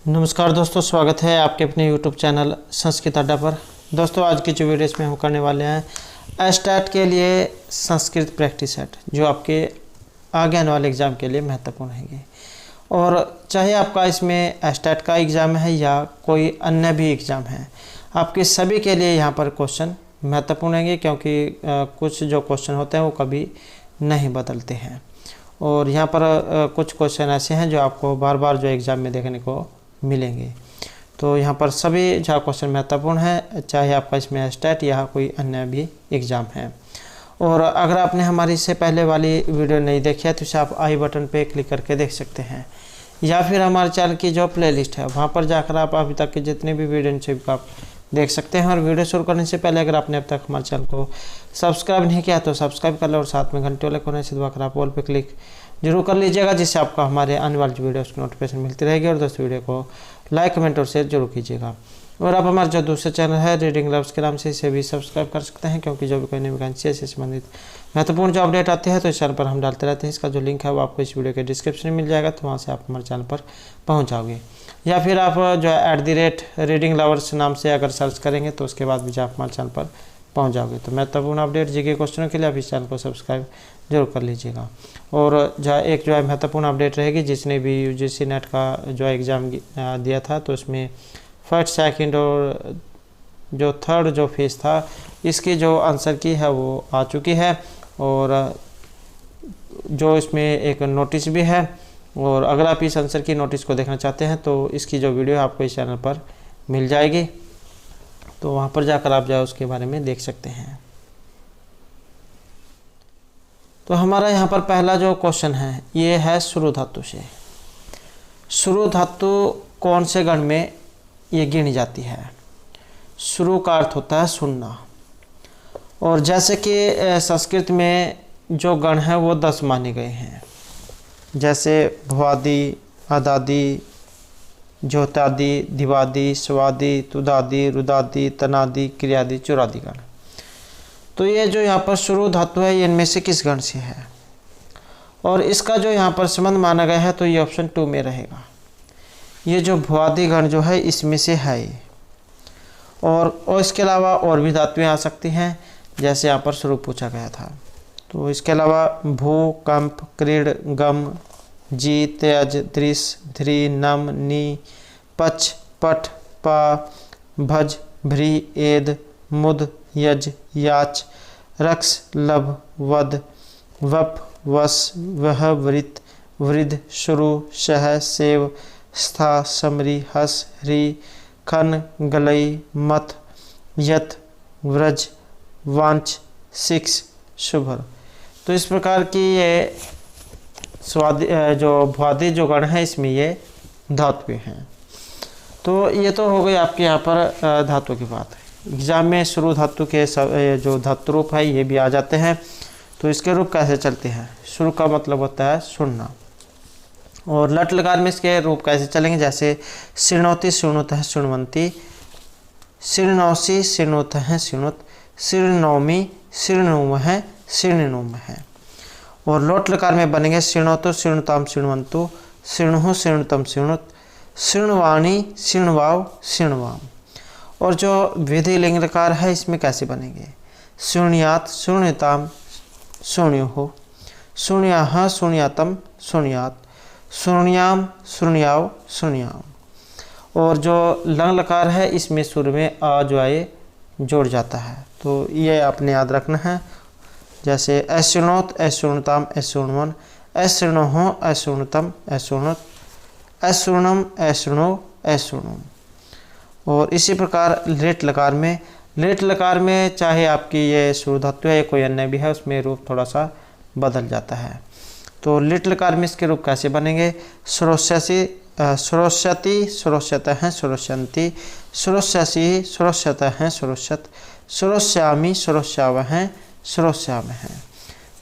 नमस्कार दोस्तों, स्वागत है आपके अपने YouTube चैनल संस्कृत अड्डा पर। दोस्तों, आज की जो वीडियो इसमें हम करने वाले हैं एस्टेट के लिए संस्कृत प्रैक्टिस सेट, जो आपके आगे आने वाले एग्ज़ाम के लिए महत्वपूर्ण है। और चाहे आपका इसमें एस्टेट का एग्ज़ाम है या कोई अन्य भी एग्ज़ाम है, आपके सभी के लिए यहाँ पर क्वेश्चन महत्वपूर्ण हैं, क्योंकि कुछ जो क्वेश्चन होते हैं वो कभी नहीं बदलते हैं। और यहाँ पर कुछ क्वेश्चन ऐसे हैं जो आपको बार बार जो एग्ज़ाम में देखने को मिलेंगे। तो यहाँ पर सभी जो क्वेश्चन महत्वपूर्ण है, चाहे आपका इसमें एस्टेट या कोई अन्य भी एग्ज़ाम है। और अगर आपने हमारी इससे पहले वाली वीडियो नहीं देखी है तो इसे आप आई बटन पे क्लिक करके देख सकते हैं, या फिर हमारे चैनल की जो प्लेलिस्ट है वहाँ पर जाकर आप अभी तक के जितने भी वीडियो आप देख सकते हैं। और वीडियो शुरू करने से पहले अगर आपने अब तक हमारे चैनल को सब्सक्राइब नहीं किया तो सब्सक्राइब कर लो और साथ में घंटे वाले कोने से दबाकर आप ऑल पे क्लिक जरूर कर लीजिएगा, जिससे आपको हमारे आने वाली वीडियोस की नोटिफिकेशन मिलती रहेगी। और दोस्तों, वीडियो को लाइक, कमेंट और शेयर जरूर कीजिएगा। और आप हमारे जो दूसरे चैनल है रीडिंग लव्स के नाम से, इसे भी सब्सक्राइब कर सकते हैं, क्योंकि जो भी कोई नई वैकेंसी से संबंधित महत्वपूर्ण जो अपडेट आती है तो इस चैनल पर हम डालते रहते हैं। इसका जो लिंक है वो आपको इस वीडियो के डिस्क्रिप्शन में मिल जाएगा, तो वहाँ से आप हमारे चैनल पर पहुँच जाओगे। या फिर आप जो है @रीडिंग लवर्स नाम से अगर सर्च करेंगे तो उसके बाद भी आप हमारे चैनल पर पहुंच जाओगे। तो महत्वपूर्ण अपडेट जीके क्वेश्चनों के लिए आप इस चैनल को सब्सक्राइब जरूर कर लीजिएगा। और जो है महत्वपूर्ण अपडेट रहेगी, जिसने भी UGC नेट का जो एग्ज़ाम दिया था तो उसमें फर्स्ट, सेकंड और जो थर्ड जो फेज था, इसकी जो आंसर की है वो आ चुकी है। और जो इसमें एक नोटिस भी है, और अगर आप इस आंसर की नोटिस को देखना चाहते हैं तो इसकी जो वीडियो है आपको इस चैनल पर मिल जाएगी, तो वहाँ पर जाकर आप जो उसके बारे में देख सकते हैं। तो हमारा यहाँ पर पहला जो क्वेश्चन है ये है शुरु धातु से। शुरु धातु कौन से गण में ये गिनी जाती है? शुरु का अर्थ होता है सुनना। और जैसे कि संस्कृत में जो गण है वो 10 माने गए हैं, जैसे भवादि, अदादि, ज्योतादि, दिवादि, स्वादि, तुदादि, रुदादि, तनादि, क्रियादि, चुरादि गण। तो ये जो यहाँ पर शुरु धातु है ये इनमें से किस गण से है? और इसका जो यहाँ पर संबंध माना गया है तो ये ऑप्शन 2 में रहेगा। ये जो भवादि गण जो है इसमें से है ये। और इसके अलावा और भी धातुएं आ सकती हैं, जैसे यहाँ पर शुरू पूछा गया था। तो इसके अलावा भू, कंप, क्रीड, गम, जी, त्यज, दृश, ध्री, नम, नी, पच, पठ, पा, भज, भ्री, एद, मुद, यज, याच, रक्स, लभ, वद, वप, वस, वह, वृत, वृद्ध, शुरु, शह, सेव, स्था, समरी, हस, ह्री, खन, गलई, मथ, यथ, व्रज, वांच, सिक्स, शुभर। तो इस प्रकार की ये जो भवादि जो गण है इसमें ये धातुएं हैं। तो ये तो हो गई आपके यहाँ पर धातु की बात। एग्जाम में शुरु धातु के जो धातु रूप है ये भी आ जाते हैं। तो इसके रूप कैसे चलते हैं? शुरू का मतलब होता है सुनना। और लट लकार में इसके रूप कैसे चलेंगे? जैसे शृणोति, शृणुत है, शृण्वन्ति, शृणोषि, शृणुत है, शृणुत, शृणोमि, शृणुमः, शृणुमः। और लोट लकार में बनेंगे शृणोतु, शृणुताम, शृण्वन्तु, शृणुः, शृणुतम, शृणुत, शृण्वाणि, शृण्वाव, शृण्वाम। और जो विधि लिंग लकार है इसमें कैसे बनेंगे? शृणुयात, शृणुताम, शृणुः, शृणुयाः, शृणुयातम, शृणुयात, शृणुयाम, शृणुयाव, शृणुयाम। और जो लंग लकार है इसमें सुर में आ जो है जोड़ जाता है, तो ये आपने याद रखना है। जैसे अशृणोत, अशृणुताम, अशृण्वन, अशृणुः, अशृणुतम, अशृणुत, अशृणुम, अशृणु, अशृणुम। और इसी प्रकार लेट लकार में चाहे आपकी ये शुरु धातु है या कोई अन्य भी है, उसमें रूप थोड़ा सा बदल जाता है। तो लेट लकार में इसके रूप कैसे बनेंगे? श्रोष्यसि, श्रोष्यति, श्रोष्यत हैं, श्रोष्यन्ति, श्रोष्यसि, श्रोष्यत हैं, श्रोष्यत, श्रोष्यामि, श्रोष्याव हैं, श्रोष्याम हैं।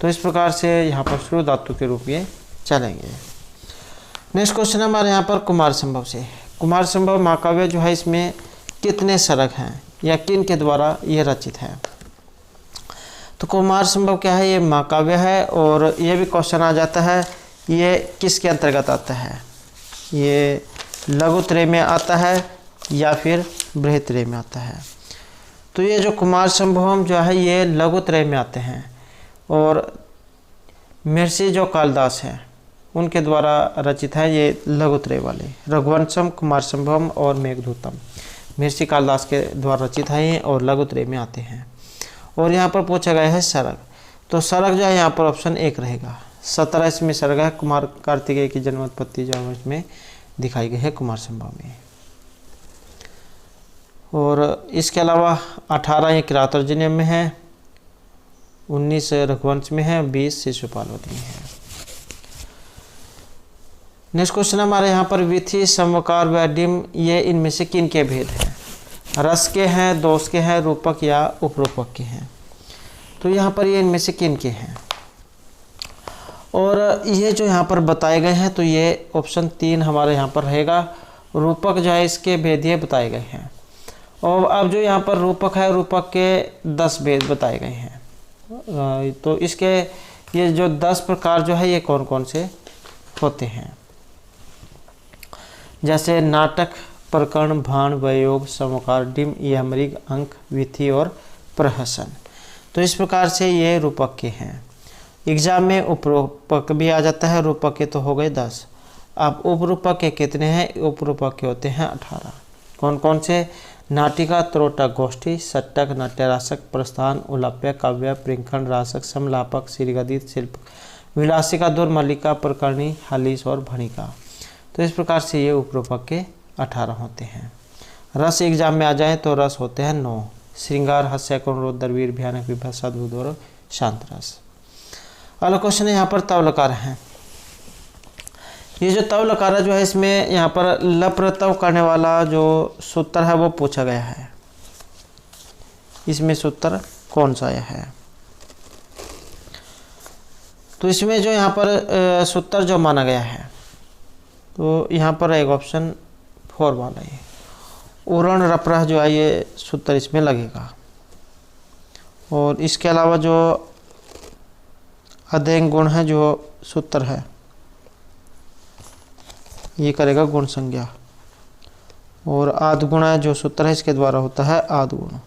तो इस प्रकार से यहाँ पर शुरु धातु के रूप ये चलेंगे। नेक्स्ट क्वेश्चन हमारे यहाँ पर कुमार संभव से। कुमार संभव महाकाव्य जो है इसमें कितने सरग हैं या किन के द्वारा ये रचित है? तो कुमार संभव क्या है? ये महाकाव्य है। और ये भी क्वेश्चन आ जाता है ये किसके अंतर्गत आता है? ये लघुत्रय में आता है या फिर बृहत्रय में आता है। तो ये जो कुमार संभवम जो है ये लघुत्रय में आते हैं, और महर्षि जो कालिदास हैं उनके द्वारा रचित है ये लघुत्रय वाले। रघुवंशम, कुमार संभवम और मेघदूतम महर्षि कालिदास के द्वारा रचित है ये, और लघुत्रय में आते हैं। और यहाँ पर पूछा गया है सरग, तो सरग जो है यहाँ पर ऑप्शन 1 रहेगा। 17 इसमें सरग है, कुमार कार्तिकेय की जन्मोत्पत्ति जो है इसमें दिखाई गई है कुमार संभव में। और इसके अलावा 18 ये किरातार्जुनीय में है, 19 रघुवंश में है, 20 शिशुपालवती में है। नेक्स्ट क्वेश्चन हमारे यहाँ पर विथि, समकार व डिम ये इनमें से किन के भेद हैं? रस के हैं, दोष के हैं, रूपक या उपरूपक के हैं? तो यहाँ पर ये इनमें से किन के हैं? और ये जो यहाँ पर बताए गए हैं तो ये ऑप्शन 3 हमारे यहाँ पर रहेगा। रूपक जो है इसके भेद ये बताए गए हैं। और अब जो यहाँ पर रूपक है, रूपक के 10 भेद बताए गए हैं। तो इसके ये जो 10 प्रकार जो है ये कौन कौन से होते हैं? जैसे नाटक, प्रकरण, भाण, वयोग, समकार, डिम, यमृग, अंक, विथि और प्रहसन। तो इस प्रकार से ये रूपक के हैं। एग्जाम में उपरूपक भी आ जाता है। रूपक के तो हो गए 10। अब उपरूपक के कितने हैं? उपरूपक के होते हैं 18। कौन कौन से? नाटिका, त्रोटक, गोष्ठी, सट्टक, नाट्यरासक, प्रस्थान, उलाप्य, काव्य, प्रिंखण, रासक, समलापक, श्रीगदित, शिल्प, विलासिका, दुर्मल्लिका, प्रकरणी, हालिस और भणिका। तो इस प्रकार से ये उपरूपक के 18 होते हैं। रस एग्जाम में आ जाए तो रस होते हैं 9। श्रृंगार, हास्य, करुण, दरवीर, भयानक, विभत्स, अद्भुत और शांत रस। अगला क्वेश्चन यहाँ पर तवलकार है। ये जो तवलकार जो है इसमें यहाँ पर लप्रतव करने वाला जो सूत्र है वो पूछा गया है। इसमें सूत्र कौन सा है? तो इसमें जो यहाँ पर सूत्र जो माना गया है तो यहाँ पर एक ऑप्शन 4 वाला है। उरण रप्रह जो है ये सूत्र इसमें लगेगा। और इसके अलावा जो अध्ययन गुण है जो सूत्र है ये करेगा गुण संज्ञा। और आदगुण है जो सूत्र है इसके द्वारा होता है आदगुण।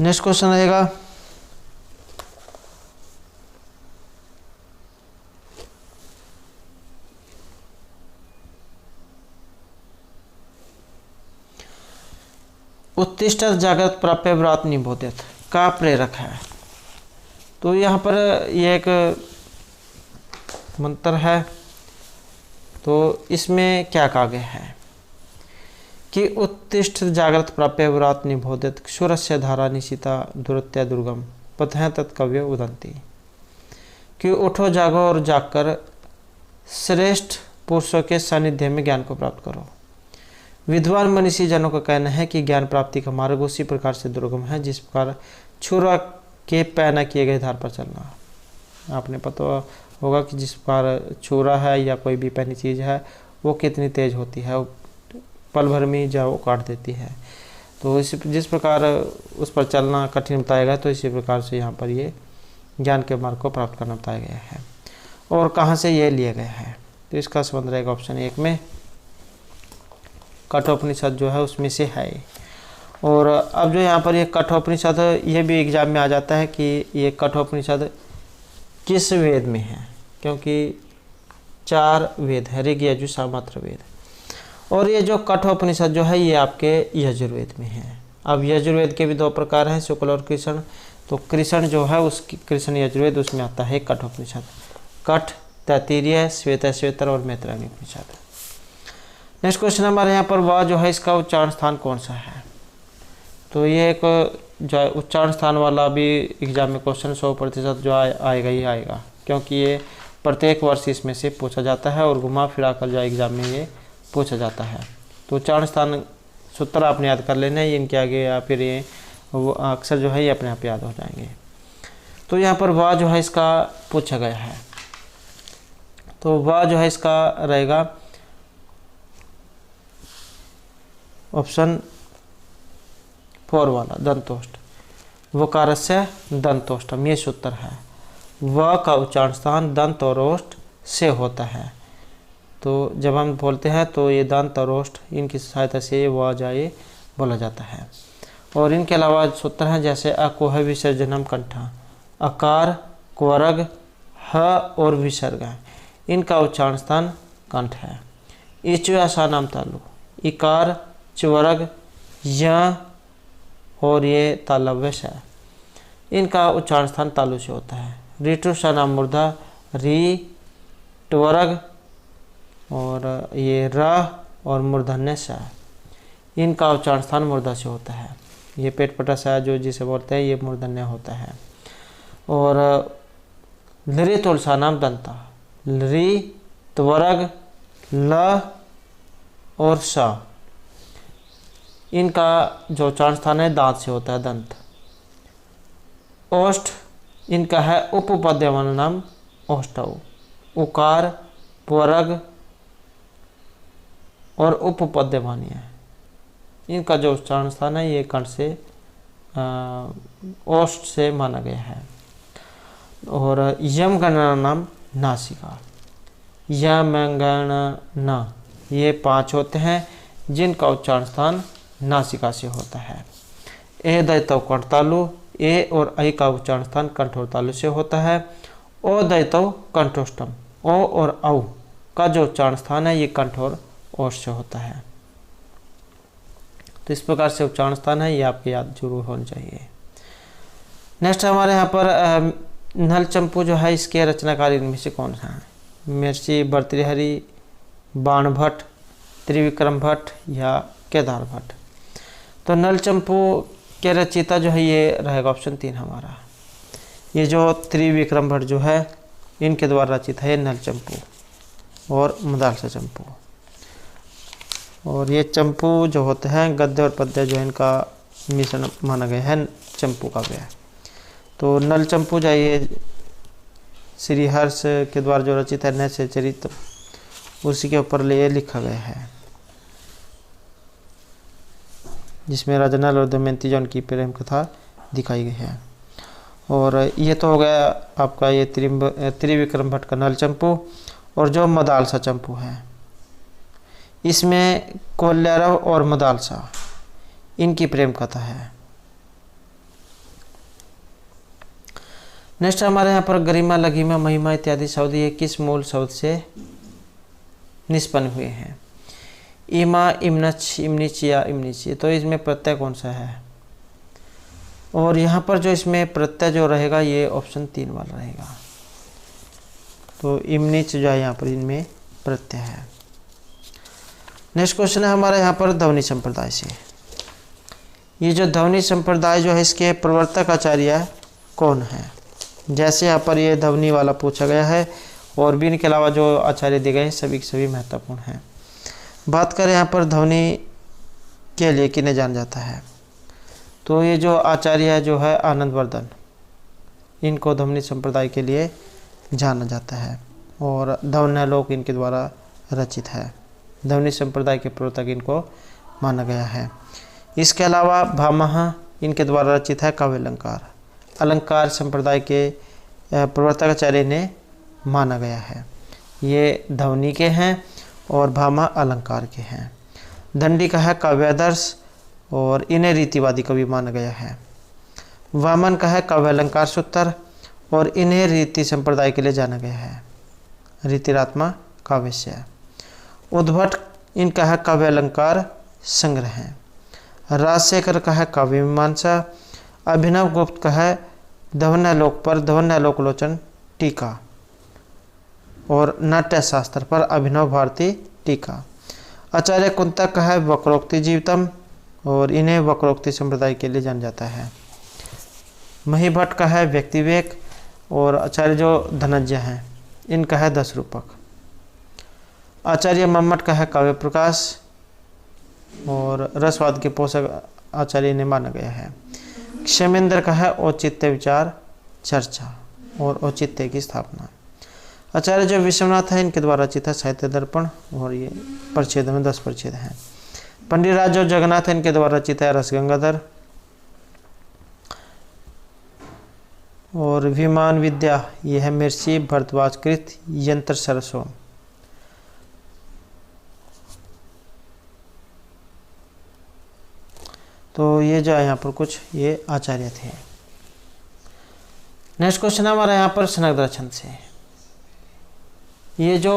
नेक्स्ट क्वेश्चन रहेगा उत्तिष्ठ जागृत प्राप्य व्रात निबोधित का प्रेरक है। तो यहाँ पर यह एक मंत्र है। तो इसमें क्या कहा गया है कि उत्तिष्ठ जागृत प्राप्य व्रात निबोधित क्षुरस्य धारा निशिता दुरत्या दुर्गम पथः तत्कव्य उदंती। कि उठो, जागो और जागकर श्रेष्ठ पुरुषों के सानिध्य में ज्ञान को प्राप्त करो। विद्वान मनीषी जनों का कहना है कि ज्ञान प्राप्ति का मार्ग उसी प्रकार से दुर्गम है जिस प्रकार छुरा के पैना किए गए धार पर चलना। आपने पता होगा कि जिस प्रकार छुरा है या कोई भी पैनी चीज़ है वो कितनी तेज होती है, पल भर में जाओ काट देती है। तो जिस प्रकार उस पर चलना कठिन बताया गया तो इसी प्रकार से यहाँ पर ये ज्ञान के मार्ग को प्राप्त करना बताया गया है। और कहाँ से ये लिया गया है? तो इसका संबंध रहेगा ऑप्शन 1 में। कठोपनिषद जो है उसमें से है। और अब जो यहाँ पर ये कठोपनिषद ये भी एग्जाम में आ जाता है कि ये कठोपनिषद किस वेद में है, क्योंकि 4 वेद है, ऋग, यजुः, सामवेद, वेद। और ये जो कठोपनिषद जो है ये आपके यजुर्वेद में है। अब यजुर्वेद के भी 2 प्रकार हैं, शुक्ल और कृष्ण। तो कृष्ण जो है उसकी कृष्ण यजुर्वेद उसमें आता है कठोपनिषद। कठ, तैत्तिरीय, श्वेतर और मैत्रेयी उपनिषद। नेक्स्ट क्वेश्चन हमारे यहाँ पर वह जो है इसका उच्चारण स्थान कौन सा है? तो ये एक जो उच्चारण स्थान वाला भी एग्जाम में क्वेश्चन 100% जो आएगा ही आएगा, क्योंकि ये प्रत्येक वर्ष इसमें से पूछा जाता है और घुमा फिरा कर जो एग्जाम में ये पूछा जाता है। तो उच्चारण स्थान सूत्र आपने याद कर लेना है, इनके आगे या फिर ये वो अक्सर जो है ये अपने आप याद हो जाएंगे। तो यहाँ पर वह जो है इसका पूछा गया है। तो वह जो है इसका रहेगा ऑप्शन 4 वाला, दंतोष्ठ। वकारस्य दंतोष्टम, ये सूत्र है। व का उच्चारण स्थान दंत और ओष्ठ से होता है। तो जब हम बोलते हैं तो ये दंत और ओष्ठ इनकी सहायता से व जाए बोला जाता है। और इनके अलावा सूत्र हैं जैसे अकोह विसर्जनम कंठा, अकार, क्वरग, ह और विसर्ग है, इनका उच्चारण स्थान कंठ है। इचु नाम तालु, इकार, च्वरग, य और ये तालव्यश है, इनका उच्चारण स्थान तालु से होता है। ऋतु नाम मूर्धा, री, ट्वरग और ये र और मूर्धन्य स, इनका उच्चारण स्थान मूर्धा से होता है। ये पेट पटा सा जो जिसे बोलते हैं ये मूर्धन्य होता है। और लृ तुलसा नाम दंता, लृ, त्वरग, ल और स, इनका जो उच्चारण स्थान है दांत से होता है, दंत। ओष्ठ इनका है उपपद्यमान नाम ओष्ठौ, उकार, प्वरग और उपपद्यमानी है, इनका जो उच्चारण स्थान है ये कंठ से ओष्ठ से माना गया है। और यम गणना नाम नासिका, यम गण न, ये 5 होते हैं जिनका उच्चारण स्थान नासिका से होता है। ए दैतव कंठ तालु, ए और ऐ का उच्चारण स्थान कंठ और तालु से होता है। ओ दैतव कंठोष्टम, ओ और औ का जो उच्चारण स्थान है ये कंठ और ओष्ठ से होता है। तो इस प्रकार से उच्चारण स्थान है ये आपकी याद जरूर होनी चाहिए। नेक्स्ट हमारे यहाँ पर नल चंपू जो है इसके रचनाकार इनमें से कौन सा है? महर्षि भर्तृहरि, बाणभट्ट, त्रिविक्रम भट्ट या केदार भट्ट। तो नल चंपू के रचयिता जो है ये रहेगा ऑप्शन 3 हमारा। ये जो त्रिविक्रम भट्ट जो है इनके द्वारा रचित है नल चंपू और मदालसा चंपू। और ये चंपू जो होते हैं गद्य और पद्य जो है इनका मिश्रण माना गया है चंपू का व्यय। तो नल चंपू जो ये श्री हर्ष के द्वारा जो रचित है नैस्य चरित, उसी के ऊपर ये लिखा गया है, जिसमें राजा नल और दमयंती जो उनकी प्रेम कथा दिखाई गई है। और ये तो हो गया आपका ये त्रिविक्रम भट्ट का नल चंपू। और जो मदालसा चंपू है इसमें कोल्यारव और मदालसा इनकी प्रेम कथा है। नेक्स्ट हमारे यहाँ पर गरिमा, लघिमा, महिमा इत्यादि शब्द ये किस मूल शब्द से निष्पन्न हुए हैं? इमा, इमनच, इमनिच या इमनिच। तो इसमें प्रत्यय कौन सा है? और यहाँ पर जो इसमें प्रत्यय जो रहेगा ये ऑप्शन 3 वाला रहेगा। तो इमनिच जो है यहाँ पर इनमें प्रत्यय है। नेक्स्ट क्वेश्चन है हमारा यहाँ पर ध्वनि संप्रदाय से। ये जो ध्वनि संप्रदाय जो है इसके प्रवर्तक आचार्य कौन है? जैसे यहाँ पर ये ध्वनि वाला पूछा गया है और भी इनके अलावा जो आचार्य दिए गए हैं सभी के सभी महत्वपूर्ण हैं। बात करें यहाँ पर ध्वनि के लिए किन्हें जाना जाता है, तो ये जो आचार्य है जो है आनंदवर्धन, इनको ध्वनि संप्रदाय के लिए जाना जाता है और ध्वन्यालोक इनके द्वारा रचित है। ध्वनि संप्रदाय के प्रवर्तक इनको माना गया है। इसके अलावा भामह इनके द्वारा रचित है काव्य अलंकार, अलंकार संप्रदाय के प्रवर्तक आचार्य ने माना गया है। ये ध्वनि के हैं और भामा अलंकार के हैं। दंडी का है काव्यादर्श और इन्हें रीतिवादी कवि माना गया है। वामन का है काव्य अलंकार सूत्र और इन्हें रीति संप्रदाय के लिए जाना गया है, रीतिरात्मा काव्य से। उद्भट इनका है काव्य अलंकार संग्रह है। राजशेखर का है काव्य मीमांसा। अभिनव गुप्त का है ध्वन्यालोक पर ध्वन्यालोक लोचन टीका और नाट्य शास्त्र पर अभिनव भारती टीका। आचार्य कुंतक का है वक्रोक्ति जीवितम और इन्हें वक्रोक्ति संप्रदाय के लिए जाना जाता है। महीभट्ट का है व्यक्ति विवेक और आचार्य जो धनंजय हैं इनका है 10 रूपक। आचार्य मम्मट का है काव्य प्रकाश और रसवाद के पोषक आचार्य ने माना गया है। क्षेमेंद्र का है औचित्य विचार चर्चा और औचित्य की स्थापना। आचार्य जो विश्वनाथ है इनके द्वारा रचित है साहित्य दर्पण और ये परिच्छेद में 10 परिच्छेद हैं। पंडित राज जो जगन्नाथ है इनके द्वारा रचित है रस गंगाधर। और विमान विद्या ये है महर्षि भारद्वाज कृत यंत्र सरसों। तो ये जो है यहाँ पर कुछ ये आचार्य थे। नेक्स्ट क्वेश्चन हमारा यहाँ पर सनग्धरा छंद से। ये जो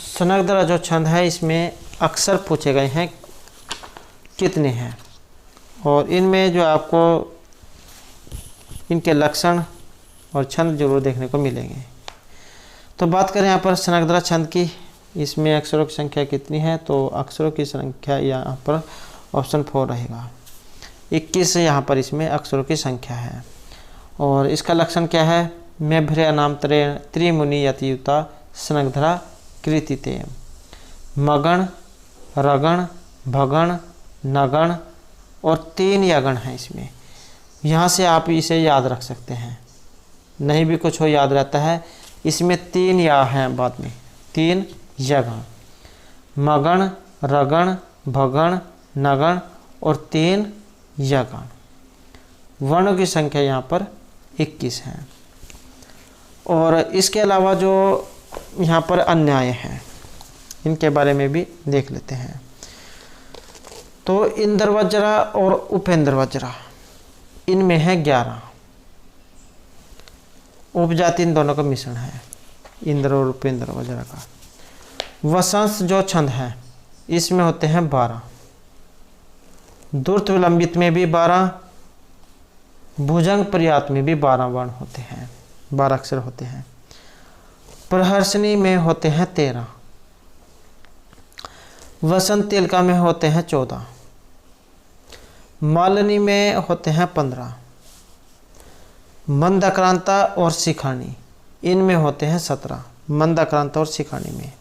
सनग्धरा जो छंद है इसमें अक्षर पूछे गए हैं कितने हैं, और इनमें जो आपको इनके लक्षण और छंद जरूर देखने को मिलेंगे। तो बात करें यहाँ पर सनग्धरा छंद की, इसमें अक्षरों की संख्या कितनी है, तो अक्षरों की संख्या यहाँ पर ऑप्शन 4 रहेगा। 21 यहाँ पर इसमें अक्षरों की संख्या है। और इसका लक्षण क्या है, मेभ्रया नाम त्रिमुनि यतियुता सनग्धरा कृतिते। मगण, रगण, भगण, नगण और 3 यगण हैं इसमें। यहाँ से आप इसे याद रख सकते हैं, नहीं भी कुछ हो याद रहता है। इसमें 3 या हैं बाद में, 3 यगण, मगण, रगण, भगण, नगण और 3 यगण। वर्णों की संख्या यहाँ पर 21 है। और इसके अलावा जो यहाँ पर अन्याय हैं इनके बारे में भी देख लेते हैं। तो इंद्र वज्रा और उपेंद्र वज्रा इनमें है 11। उपजाति इन दोनों का मिश्रण है, इंद्र और उपेंद्र वज्रा का। वसंस जो छंद है इसमें होते हैं 12। दुर्त विलंबित में भी 12, भुजंग पर्यात में भी 12 वर्ण होते हैं, 12 अक्षर होते हैं। प्रहर्षणी में होते हैं 13, वसंत तिलका में होते हैं 14, मालिनी में होते हैं 15, मंदाक्रांता और शिखानी इनमें होते हैं 17, मंदाक्रांता और शिखानी में।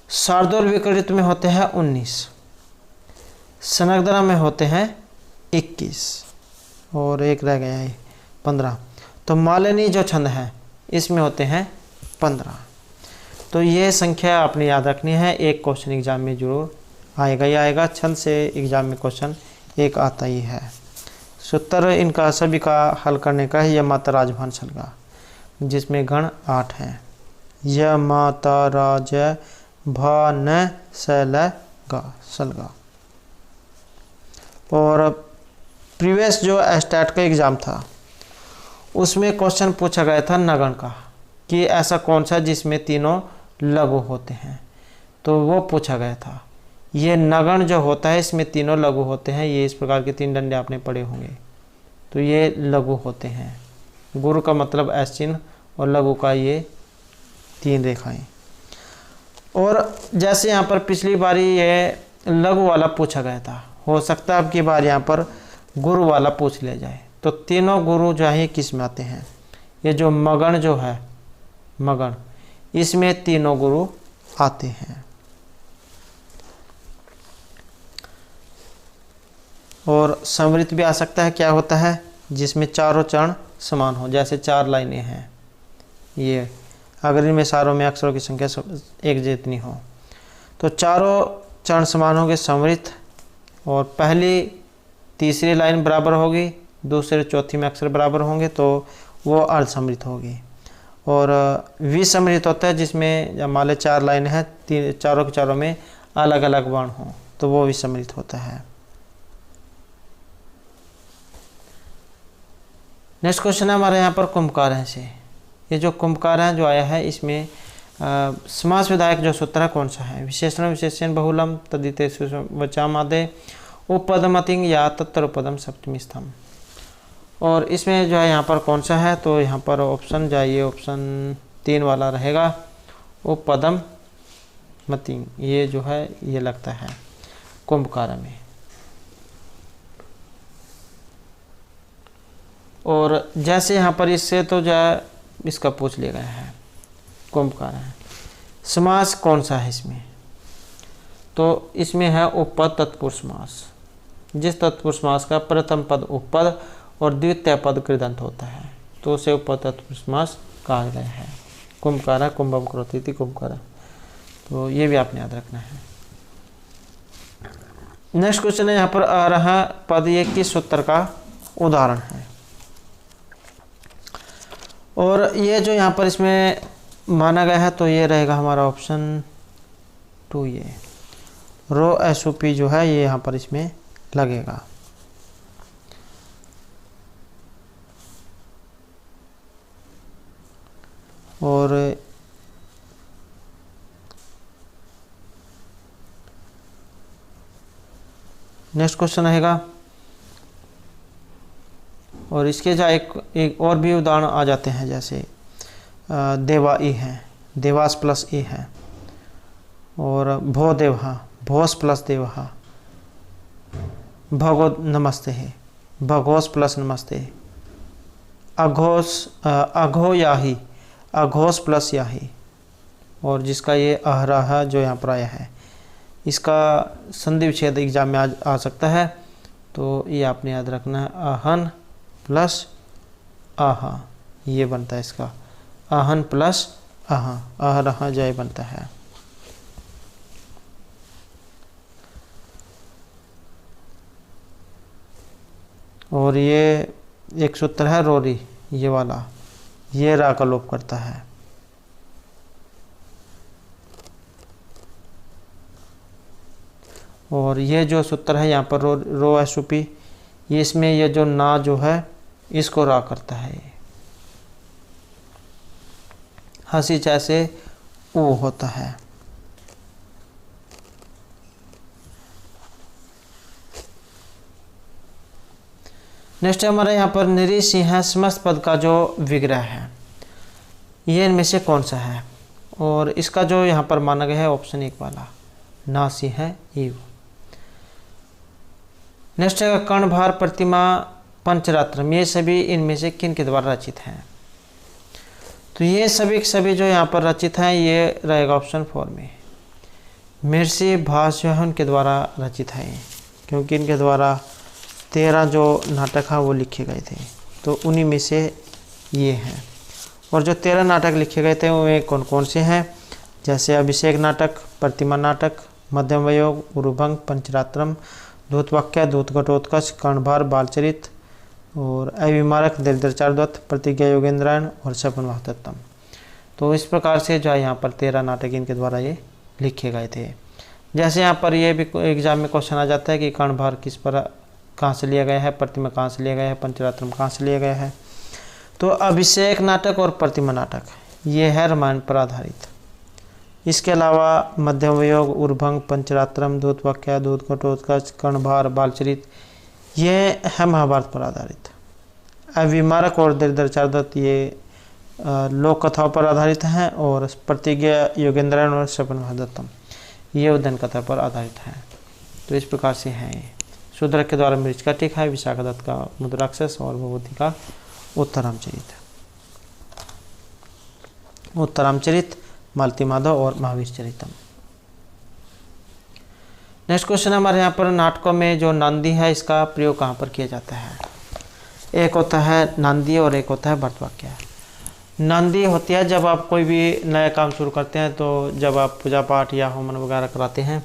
शार्दूल विकृत में होते हैं 19, सनग्धरा में होते हैं 21 और एक रह गया है 15। तो मालिनी जो छंद है इसमें होते हैं 15। तो ये संख्या आपने याद रखनी है, एक क्वेश्चन एग्जाम में जरूर आएगा ही आएगा। छंद से एग्जाम में क्वेश्चन एक आता ही है। सूत्र इनका सभी का हल करने का है यह माता राजभान सलगा, जिसमें गण 8 हैं। य माता राज भान सलगा सलगा। और प्रीवियस जो एस्टेट का एग्ज़ाम था उसमें क्वेश्चन पूछा गया था नगण का, कि ऐसा कौन सा जिसमें तीनों लघु होते हैं, तो वो पूछा गया था। ये नगण जो होता है इसमें तीनों लघु होते हैं। ये इस प्रकार के 3 डंडे आपने पढ़े होंगे, तो ये लघु होते हैं। गुरु का मतलब एस चिन्ह और लघु का ये 3 रेखाएं। और जैसे यहाँ पर पिछली बारी ये लघु वाला पूछा गया था, हो सकता है अब की बार यहाँ पर गुरु वाला पूछ लिया जाए। तो तीनों गुरु जो है किस में आते हैं, ये जो मगण जो है मगण, इसमें तीनों गुरु आते हैं। और समृद्ध भी आ सकता है, क्या होता है, जिसमें चारों चरण समान हो, जैसे 4 लाइनें हैं ये, अगर इनमें सारों में अक्षरों की संख्या एक जितनी हो तो चारों चरण समान होंगे, समृद्ध। और पहली तीसरी लाइन बराबर होगी, दूसरे चौथी में अक्षर बराबर होंगे तो वो अर्धसमृद्ध होगी। और विसमृद्ध होता है जिसमें जब मान लें 4 लाइन है, चारों के चारों में अलग अलग वर्ण हो तो वो विसमृद्ध होता है। नेक्स्ट क्वेश्चन है हमारे यहाँ पर कुंभकार है से। ये जो कुंभकार है जो आया है इसमें समास विधायक जो सूत्र है कौन सा है, विशेषण विशेषण बहुलम तदिते वचामादे उपपदमतिंग या तत्तरोपदम सप्तमी स्तंभ। और इसमें जो है यहाँ पर कौन सा है, तो यहाँ पर ऑप्शन जाइए, ऑप्शन 3 वाला रहेगा, उपपदम मतिंग, ये जो है ये लगता है कुंभकार में। और जैसे यहाँ पर इससे तो जो है इसका पूछ लिया गया है, कुंभकार है। समास कौन सा है इसमें, तो इसमें है उपपद तत्पुरुष समास, जिस तत्पुरुष समास का प्रथम पद उपपद और द्वितीय पद कृदंत होता है तो उसे उपपद तत्पुरुष समास कहा गया है। कुंभकार कुंभम करोति इति कुंभकार, तो ये भी आपने याद रखना है। नेक्स्ट क्वेश्चन है यहाँ पर आ रहा पद ये किस सूत्र का उदाहरण है। और ये जो यहाँ पर इसमें माना गया है तो ये रहेगा हमारा ऑप्शन 2। ये रो एसओपी जो है ये यहाँ पर इसमें लगेगा। और नेक्स्ट क्वेश्चन रहेगा, और इसके जो एक और भी उदाहरण आ जाते हैं, जैसे देवा ई है, देवास प्लस ई है, और भो देवहा, भोस प्लस देवहा, भगो नमस्ते है, भगोस प्लस नमस्ते, अघोस अघो याही, अघोस प्लस याही, और जिसका ये अहराहा जो यहाँ पर आया है इसका संधि विच्छेद एग्जाम में आ सकता है, तो ये आपने याद रखना है, आहन प्लस आहा, ये बनता है इसका, आहन प्लस आहा, अहराहा जय बनता है। और ये एक सूत्र है रोरी, ये वाला, ये रा का लोप करता है। और ये जो सूत्र है यहाँ पर रो एसओपी, ये इसमें ये जो ना जो है इसको रा करता है। हंसी जैसे ऊ होता है। नेक्स्ट हमारा यहाँ पर निरीसी है, समस्त पद का जो विग्रह है ये इनमें से कौन सा है, और इसका जो यहाँ पर माना गया है ऑप्शन 1 वाला नासी है ईव। नेक्स्ट है कर्णभार, प्रतिमा, पंचरात्रम, ये सभी इनमें से किन के द्वारा रचित हैं, तो ये सभी के सभी जो यहाँ पर रचित हैं ये रहेगा ऑप्शन 4 में। महर्षि भास जो है उनके द्वारा रचित है, क्योंकि इनके द्वारा 13 जो नाटक हैं वो लिखे गए थे, तो उन्हीं में से ये हैं। और जो 13 नाटक लिखे गए थे वो कौन कौन से हैं, जैसे अभिषेक नाटक, प्रतिमा नाटक, मध्यम वयोग, उरुभंग, पंचरात्रम, दूतवाक्य, दूतघटोत्कच, कर्णभार, बालचरित, और अविमारक, दरिद्राचार्यवत, प्रतिज्ञा योगेंद्रायण और सपन वाहतत्तम। तो इस प्रकार से जो है यहाँ पर 13 नाटक इनके द्वारा ये लिखे गए थे। जैसे यहाँ पर ये भी एग्जाम में क्वेश्चन आ जाता है कि कर्णभार किस पर कहाँ से लिया गया है, प्रतिमा कहाँ से लिया गया है, पंचरात्रम कहाँ से लिया गया है, तो अभिषेक नाटक और प्रतिमा नाटक ये है रामायण पर आधारित। इसके अलावा मध्यम वयोग, उर्भंग, पंचरात्रम, दूतवाक्य, दूतघटोत्कच, कर्णभार, बालचरित ये है महाभारत पर आधारित। अविमारक और दरिद्राचार्यवत ये लोक कथाओं पर आधारित हैं, और प्रतिज्ञा योगेंद्रायण और सपन वाहतत्तम ये उद्यन कथा पर आधारित है। तो इस प्रकार से हैं ये। शूद्रक के द्वारा मृच का टिक है, विशाखादत्त का मुद्राक्षस, और भगवती का उत्तरामचरित, उत्तरामचरित, मालती माधव और महावीर चरितम। नेक्स्ट क्वेश्चन हमारे यहाँ पर नाटकों में जो नांदी है इसका प्रयोग कहाँ पर किया जाता है। एक होता है नांदी और एक होता है भर्तवाक्य। नांदी होती है जब आप कोई भी नया काम शुरू करते हैं, तो जब आप पूजा पाठ या होमन वगैरह कराते हैं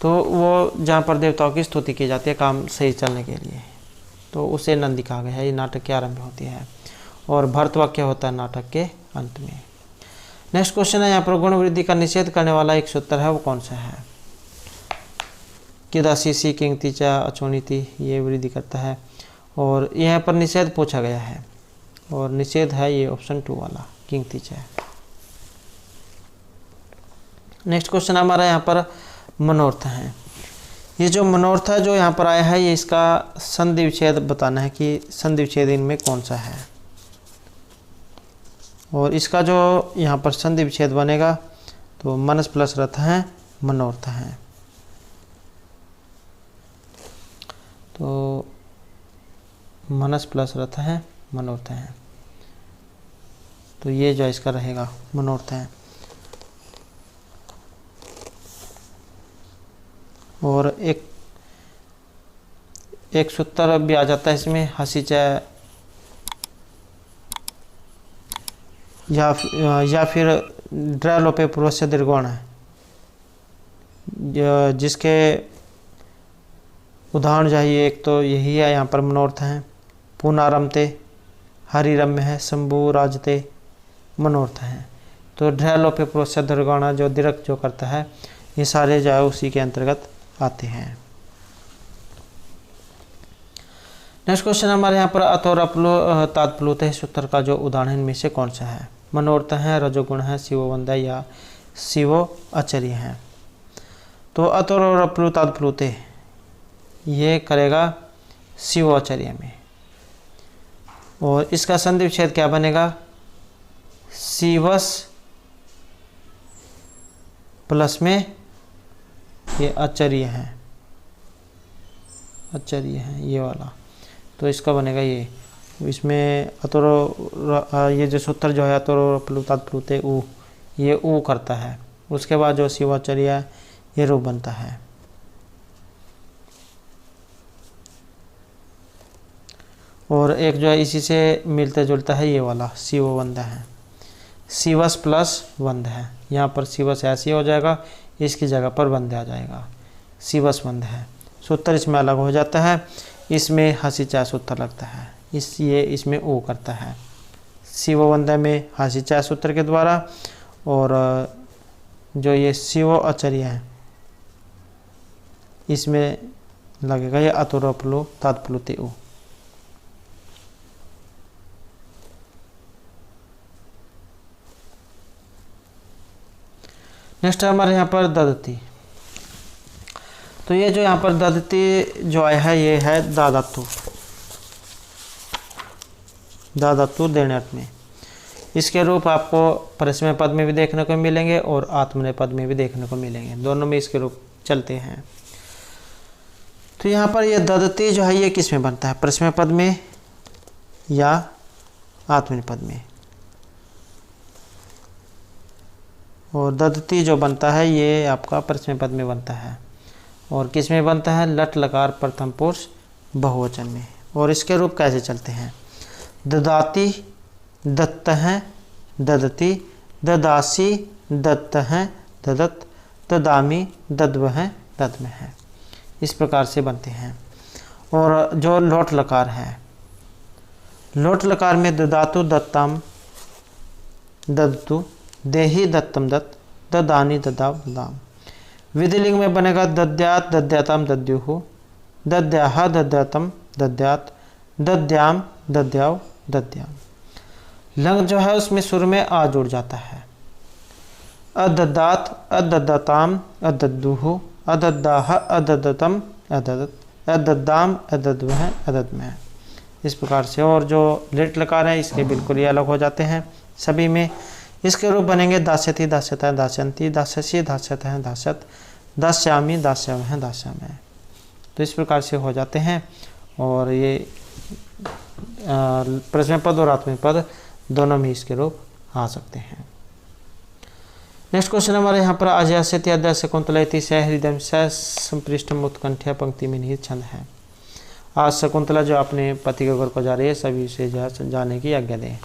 तो वो जहाँ पर देवताओं की स्तुति की जाती है काम सही चलने के लिए, तो उसे नंदी कहा गया है। ये नाटक के आरंभ में होती है। और भर्तवाक्य होता है नाटक के अंत में। नेक्स्ट क्वेश्चन है यहाँ पर गुण वृद्धि का निषेध करने वाला एक सूत्र है, वो कौन सा है। किदासीसी किंगतिचा अचोनिति ये वृद्धि करता है, और यहाँ पर निषेध पूछा गया है, और निषेध है ये ऑप्शन 2 वाला किंगतिचा। नेक्स्ट क्वेश्चन हमारा यहाँ पर मनोर्थ है। ये जो मनोर्थ है जो यहाँ पर आया है ये इसका संधि विच्छेद बताना है कि संधि विच्छेद इनमें कौन सा है, और इसका जो यहाँ पर संधि विच्छेद बनेगा तो मनस प्लस रथ है, मनोर्थ है। तो मनस प्लस रथ है, मनोर्थ है, तो ये जो इसका रहेगा मनोर्थ है। और एक सूत्र भी आ जाता है इसमें, हंसी चाहे या फिर ड्रालोपे पूर्व से दीर्घोण है, जिसके उदाहरण चाहिए। एक तो यही है यहाँ पर मनोर्थ है, पुनारमते, हरिरम्य है, शंभु राजते मनोर्थ हैं। तो ढ लोपे पूर्व से दीर्घाणा जो दीर्घ जो करता है, ये सारे जो है उसी के अंतर्गत आते हैं। नेक्स्ट क्वेश्चन हमारे यहाँ पर अतोर अपलो तात्प्लुत है सूत्र का जो उदाहरण इनमें से कौन सा है? मनोर्थ है, रजोगुण है, शिवोवंद है या शिवो आचार्य है। तो अतोर और अपलु तात्प्लुत ये करेगा शिवोचार्य में, और इसका संधि विच्छेद क्या बनेगा? शिवस प्लस में ये आचार्य है, आचार्य है ये वाला, तो इसका बनेगा ये। इसमें अतोरो ये जो सूत्र जो है अतोरो प्लुतात्प्लुत उ, ये उ करता है। उसके बाद जो शिवाचार्य है ये रूप बनता है। और एक जो है इसी से मिलता जुलता है ये वाला शिववंद है, शिवस प्लस वंद है। यहाँ पर शिवस ऐसे हो जाएगा, इसकी जगह पर वंद आ जाएगा, शिवस वंद है। सूत्र इसमें अलग हो जाता है, इसमें हसी चाय सूत्र लगता है, ये इसमें ओ करता है। शिववंद में हसी चाय सूत्र के द्वारा, और जो ये शिवो आचार्य है इसमें लगेगा ये अतोरप्लु तात्प्लुत उ। नेक्स्ट हमारे यहाँ पर ददती। तो ये जो यहाँ पर ददती जो आया है ये है दाधातु, दाधातु देने में। इसके रूप आपको परस्मय पद में भी देखने को मिलेंगे और आत्मनेय पद में भी देखने को मिलेंगे, दोनों में इसके रूप चलते हैं। तो यहाँ पर ये ददती जो है ये किस में बनता है? परस्मय पद में या आत्मनेय पद में? और ददती जो बनता है ये आपका परस्मय पद में बनता है, और किस में बनता है? लट लकार प्रथम पुरुष बहुवचन में। और इसके रूप कैसे चलते हैं? ददाती, दत्त हैं, ददती, ददासी, दत्त हैं, ददत, ददामी, दद्व हैं, दद्म हैं। इस प्रकार से बनते हैं। और जो लोट लकार है, लोट लकार में ददातु दत्तम ददतु, देहि दत्तम दत्त, ददानी ददाव दाम। विधिलिंग में बनेगा दद्यात दद्यातम दद्युहु, दद्याह दद्यातम दद्यात, दद्याम दद्याव दद्याम। लंग जो है उसमें सुर में आ जुड़ जाता है। अददात अददाताम अदद्दुहु, अदद्दाह अददतम अददत, अदद्दाम अदद्वह अदद्मह। इस प्रकार से। और जो लेट लकार है इसके बिल्कुल ही अलग हो जाते हैं सभी में। इसके रूप बनेंगे दास्यति दास्यता दास्यंती, दास्यसी दास्यत है दास्यत, दास्यामी दास्यम है दास्यम है। तो इस प्रकार से हो जाते हैं। और ये प्रश्न पद और आत्मिक पद दोनों में इसके रूप आ सकते हैं। नेक्स्ट क्वेश्चन हमारे यहाँ पर अजयास्यति अद्य शकुंतलेति स हृदय स संपृष्टम उत्कंठ्या पंक्ति में निहित छंद है। आज शकुंतला जो अपने पति के घर को जा रही है सभी से जाने की आज्ञा दें।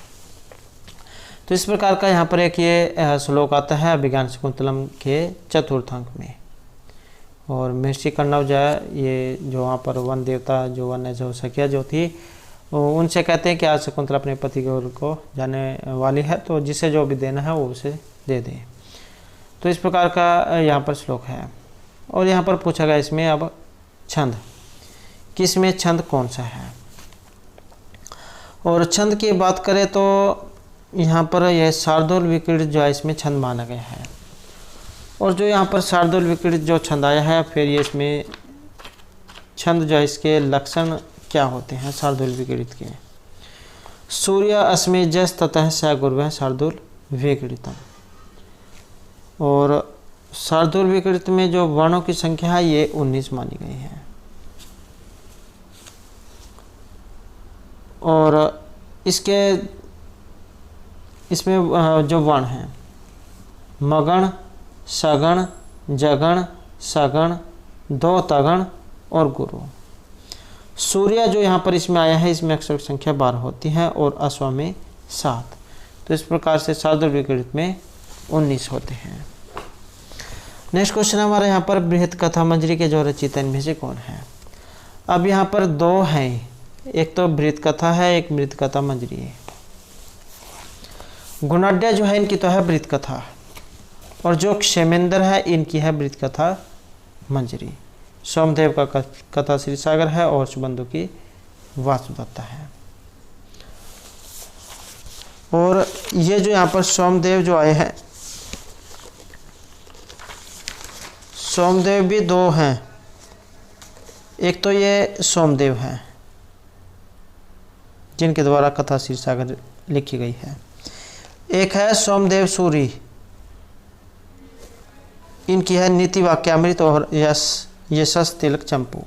तो इस प्रकार का यहाँ पर एक ये श्लोक आता है अभिज्ञान शकुंतलम के चतुर्थ अंक में। और महर्षि कण्व जो है ये जो वहाँ पर वन देवता जो वन जो सखिया जो थी उनसे कहते हैं कि आज शकुंतला अपने पति के घर को जाने वाली है, तो जिसे जो भी देना है वो उसे दे दे। तो इस प्रकार का यहाँ पर श्लोक है। और यहाँ पर पूछा गया इसमें अब छंद, किस में छंद कौन सा है। और छंद की बात करें तो यहाँ पर यह शार्दूल विक्रीडित जो है इसमें छंद माना गया है। और जो यहाँ पर शार्दूल विक्रीडित जो छंद आया है, फिर ये इसमें छंद जो है इसके लक्षण क्या होते हैं शार्दूल विक्रीडित के। सूर्य अस्मि जस ततः स गुर्व शार्दूल विक्रीडितम। और शार्दूल विक्रीडित में जो वर्णों की संख्या है ये 19 मानी गई है। और इसमें जो वर्ण हैं मगण, सगण, जगण, सगण, दो तगण और गुरु। सूर्य जो यहाँ पर इसमें आया है इसमें अक्षर संख्या 12 होती है और अश्व में 7। तो इस प्रकार से शार्दूल विक्रीडित में 19 होते हैं। नेक्स्ट क्वेश्चन हमारे यहाँ पर बृहत कथा मंजरी के जो रचयिता इनमें से कौन है। अब यहाँ पर 2 हैं, एक तो वृत्त कथा है, एक वृत्त कथा मंजरी है। गुणाढ्य जो है इनकी तो है वृत्त कथा, और जो क्षेमेंद्र है इनकी है वृत्त कथा मंजरी। सोमदेव का कथा श्री सागर है और सुबंधु की वासुदत्ता है। और ये जो यहाँ पर सोमदेव जो आए हैं, सोमदेव भी दो हैं, एक तो ये सोमदेव हैं जिनके द्वारा कथा श्री सागर लिखी गई है, एक है सोमदेव सूरी, इनकी है नीति वाक्यामृत और यशस तिलक चंपू।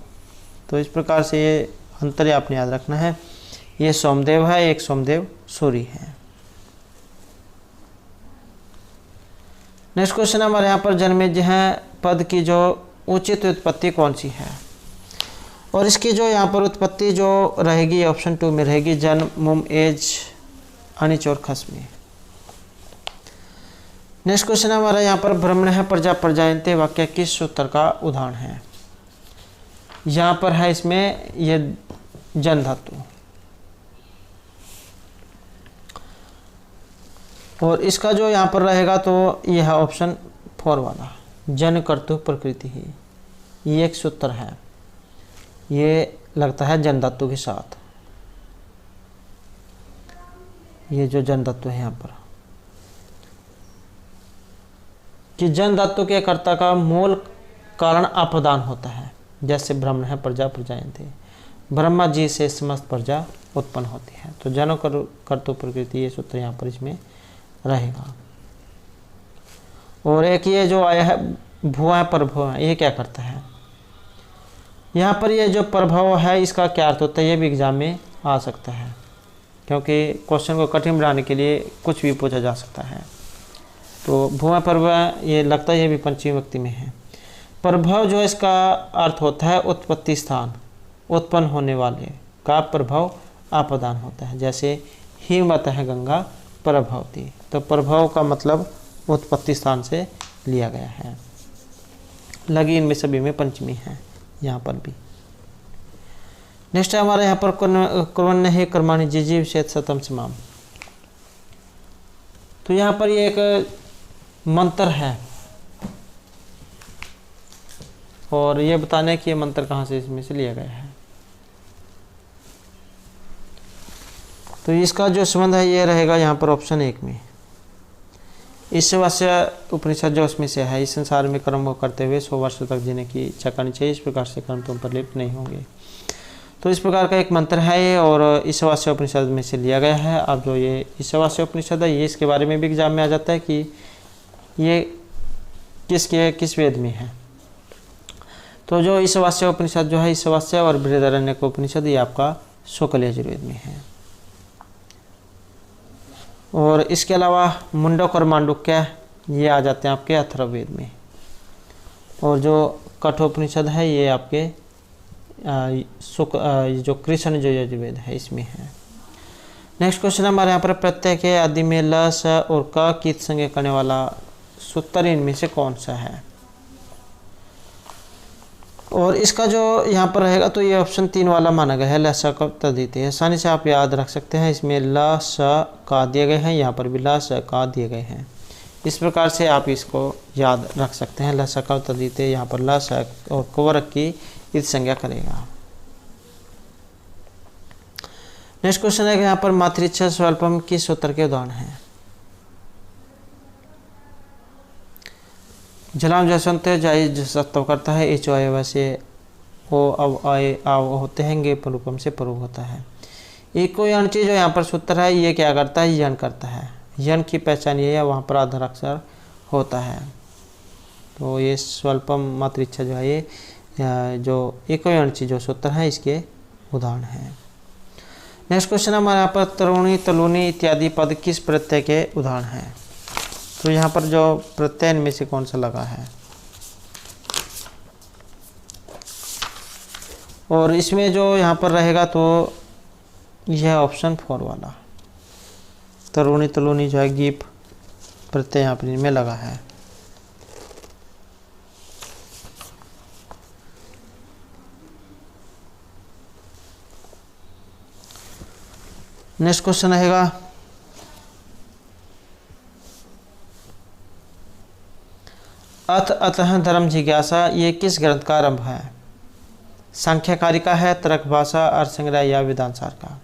तो इस प्रकार से ये अंतर आपने याद रखना है, ये सोमदेव है, एक सोमदेव सूरी है। नेक्स्ट क्वेश्चन हमारे यहाँ पर जन्मेजय है पद की जो उचित उत्पत्ति कौन सी है, और इसकी जो यहाँ पर उत्पत्ति जो रहेगी ऑप्शन 2 में रहेगी जन्म, मुम, एज, अनिच और खसमी। नेक्स्ट क्वेश्चन हमारा यहाँ पर ब्रह्मण है प्रजा प्रजायन्ते वाक्य किस सूत्र का उदाहरण है। यहाँ पर है इसमें ये जन धातु, और इसका जो यहाँ पर रहेगा तो यह है ऑप्शन 4 वाला जन कर्तु प्रकृति ही, ये एक सूत्र है, ये लगता है जन धातु के साथ। ये जो जन धातु है यहाँ पर कि जन धातु के कर्ता का मूल कारण अप्रदान होता है, जैसे ब्रह्मण है प्रजा प्रजायन्ते, ब्रह्मा जी से समस्त प्रजा उत्पन्न होती है। तो जन कर्तु प्रकृति ये सूत्र यहाँ पर इसमें रहेगा। और एक ये जो आया है भुआ प्रभव है, ये क्या करता है। यहाँ पर ये जो प्रभाव है इसका क्या अर्थ होता है, ये भी एग्जाम में आ सकता है, क्योंकि क्वेश्चन को कठिन बनाने के लिए कुछ भी पूछा जा सकता है। तो भुआ प्रभव ये लगता है ये भी पंचमी विभक्ति में है। प्रभाव जो इसका अर्थ होता है उत्पत्ति स्थान, उत्पन्न होने वाले का प्रभाव आप्रदान होता है, जैसे हिमवत है गंगा प्रभवती, तो प्रभाव का मतलब उत्पत्ति स्थान से लिया गया है। लगी इनमें सभी में पंचमी है यहाँ पर भी। नेक्स्ट है हमारे यहाँ पर कुर्वन्य है कर्माणि जिजीव शेत सतम समाम। तो यहाँ पर ये एक मंत्र है और ये बताने कि ये मंत्र कहाँ से इसमें से लिया गया है। तो इसका जो संबंध है ये रहेगा यहाँ पर ऑप्शन 1 में। ईशावास्य उपनिषद जो उसमें से है, इस संसार में कर्म को करते हुए 100 वर्ष तक जीने की इच्छा करनी चाहिए, इस प्रकार से कर्म तुम पर लिप्त नहीं होंगे। तो इस प्रकार का एक मंत्र है ये और ईशावास्य उपनिषद में से लिया गया है। अब जो ये ईशावास्य उपनिषद है ये इसके बारे में भी एग्जाम में आ जाता है कि ये किस वेद में है। तो जो ईशावास्य उपनिषद जो है ईशावास्य और बृहदारण्यक उपनिषद ये आपका शुक्ल यजुर्वेद में है। और इसके अलावा मुंडक और मांडुक्य ये आ जाते हैं आपके अथर्ववेद में। और जो कठोपनिषद है ये आपके जो कृष्ण जो यजुर्वेद है इसमें है। नेक्स्ट क्वेश्चन हमारे यहाँ पर प्रत्यय के आदि में ल स और क की संज्ञा करने वाला सूत्र इनमें से कौन सा है। और इसका जो यहाँ पर रहेगा तो ये ऑप्शन 3 वाला माना गया है, ल स क तद्धिते। आसानी से आप याद रख सकते हैं, इसमें ल स का दिए गए हैं, यहाँ पर भी ल स का दिए गए हैं। इस प्रकार से आप इसको याद रख सकते हैं। ल स क तद्धिते, यहाँ पर ल स और कुवरक की इस संज्ञा करेगा। नेक्स्ट क्वेश्चन है कि यहाँ पर मातृच्छा स्वल्पम किस सूत्र के उदाहरण हैं। जलाम जसवंत जाय सत्व करता है, इच आय वैसे ओ अब आए आव होते हैं, गे रूपम से प्रयोग होता है। एक कोई अन्य चीज जो यहाँ पर सूत्र है ये क्या करता है, यन करता है। यन की पहचान ये है, वहाँ पर आधार अक्षर होता है। तो ये स्वल्पम मातृच्छा जो है ये जो एक कोई अन्य चीज जो सूत्र है इसके उदाहरण है। नेक्स्ट क्वेश्चन हमारे यहाँ पर तरुणी तलुनी इत्यादि पद किस प्रत्यय के उदाहरण हैं। तो यहाँ पर जो प्रत्यय में से कौन सा लगा है। और इसमें जो यहाँ पर रहेगा तो यह ऑप्शन 4 वाला तरुणी तलुनी जो है गीप प्रत्यय यहाँ पर इनमें लगा है। नेक्स्ट क्वेश्चन रहेगा अतः धर्म जिज्ञासा, ये किस ग्रंथ का आरंभ है? सांख्यकारिका है, तर्क भाषा, अर्थ संग्रह या वेदांतसार का?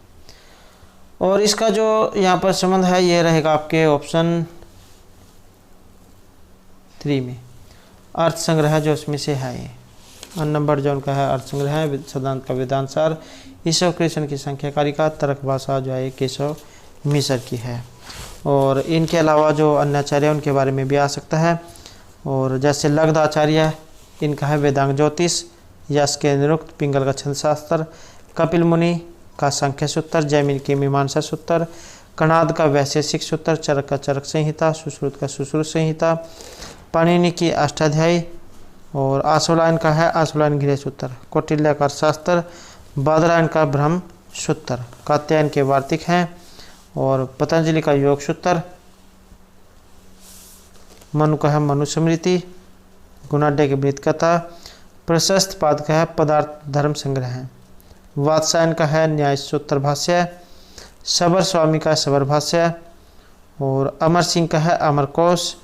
और इसका जो यहाँ पर संबंध है ये रहेगा आपके ऑप्शन 3 में, अर्थ संग्रह जो उसमें से है। ये नंबर जो उनका है अर्थ संग्रह है, सिद्धांत का वेदांतसार, ईश्वर कृष्ण की सांख्यकारिका, तर्क भाषा जो है केशव मिश्र की है। और इनके अलावा जो अन्य आचार्य उनके बारे में भी आ सकता है, और जैसे लगधाचार्य इनका है वेदांग ज्योतिष, यश के निरुक्त, पिंगल का छंद शास्त्र, कपिल मुनि का सांख्य सूत्र, जैमिनी की मीमांसा सूत्र, कणाद का वैशेषिक सूत्र, चरक का चरक संहिता, सुश्रुत का सुश्रुत संहिता, पाणिनि की अष्टाध्यायी, और आशुलायन का है आशुलायन गृह सूत्र, कौटिल्य का शास्त्र, बादरायण का ब्रह्म सूत्र, कात्यायन के वार्तिक हैं, और पतंजलि का योग सूत्र, मनु का है मनुस्मृति, गुणाढ्य की वृत्त कथा, प्रशस्त पाद का है पदार्थ धर्म संग्रह है, वात्सायन का है न्याय सूत्र भाष्य, सबर स्वामी का सबर भाष्य, और अमर सिंह का है अमरकोश,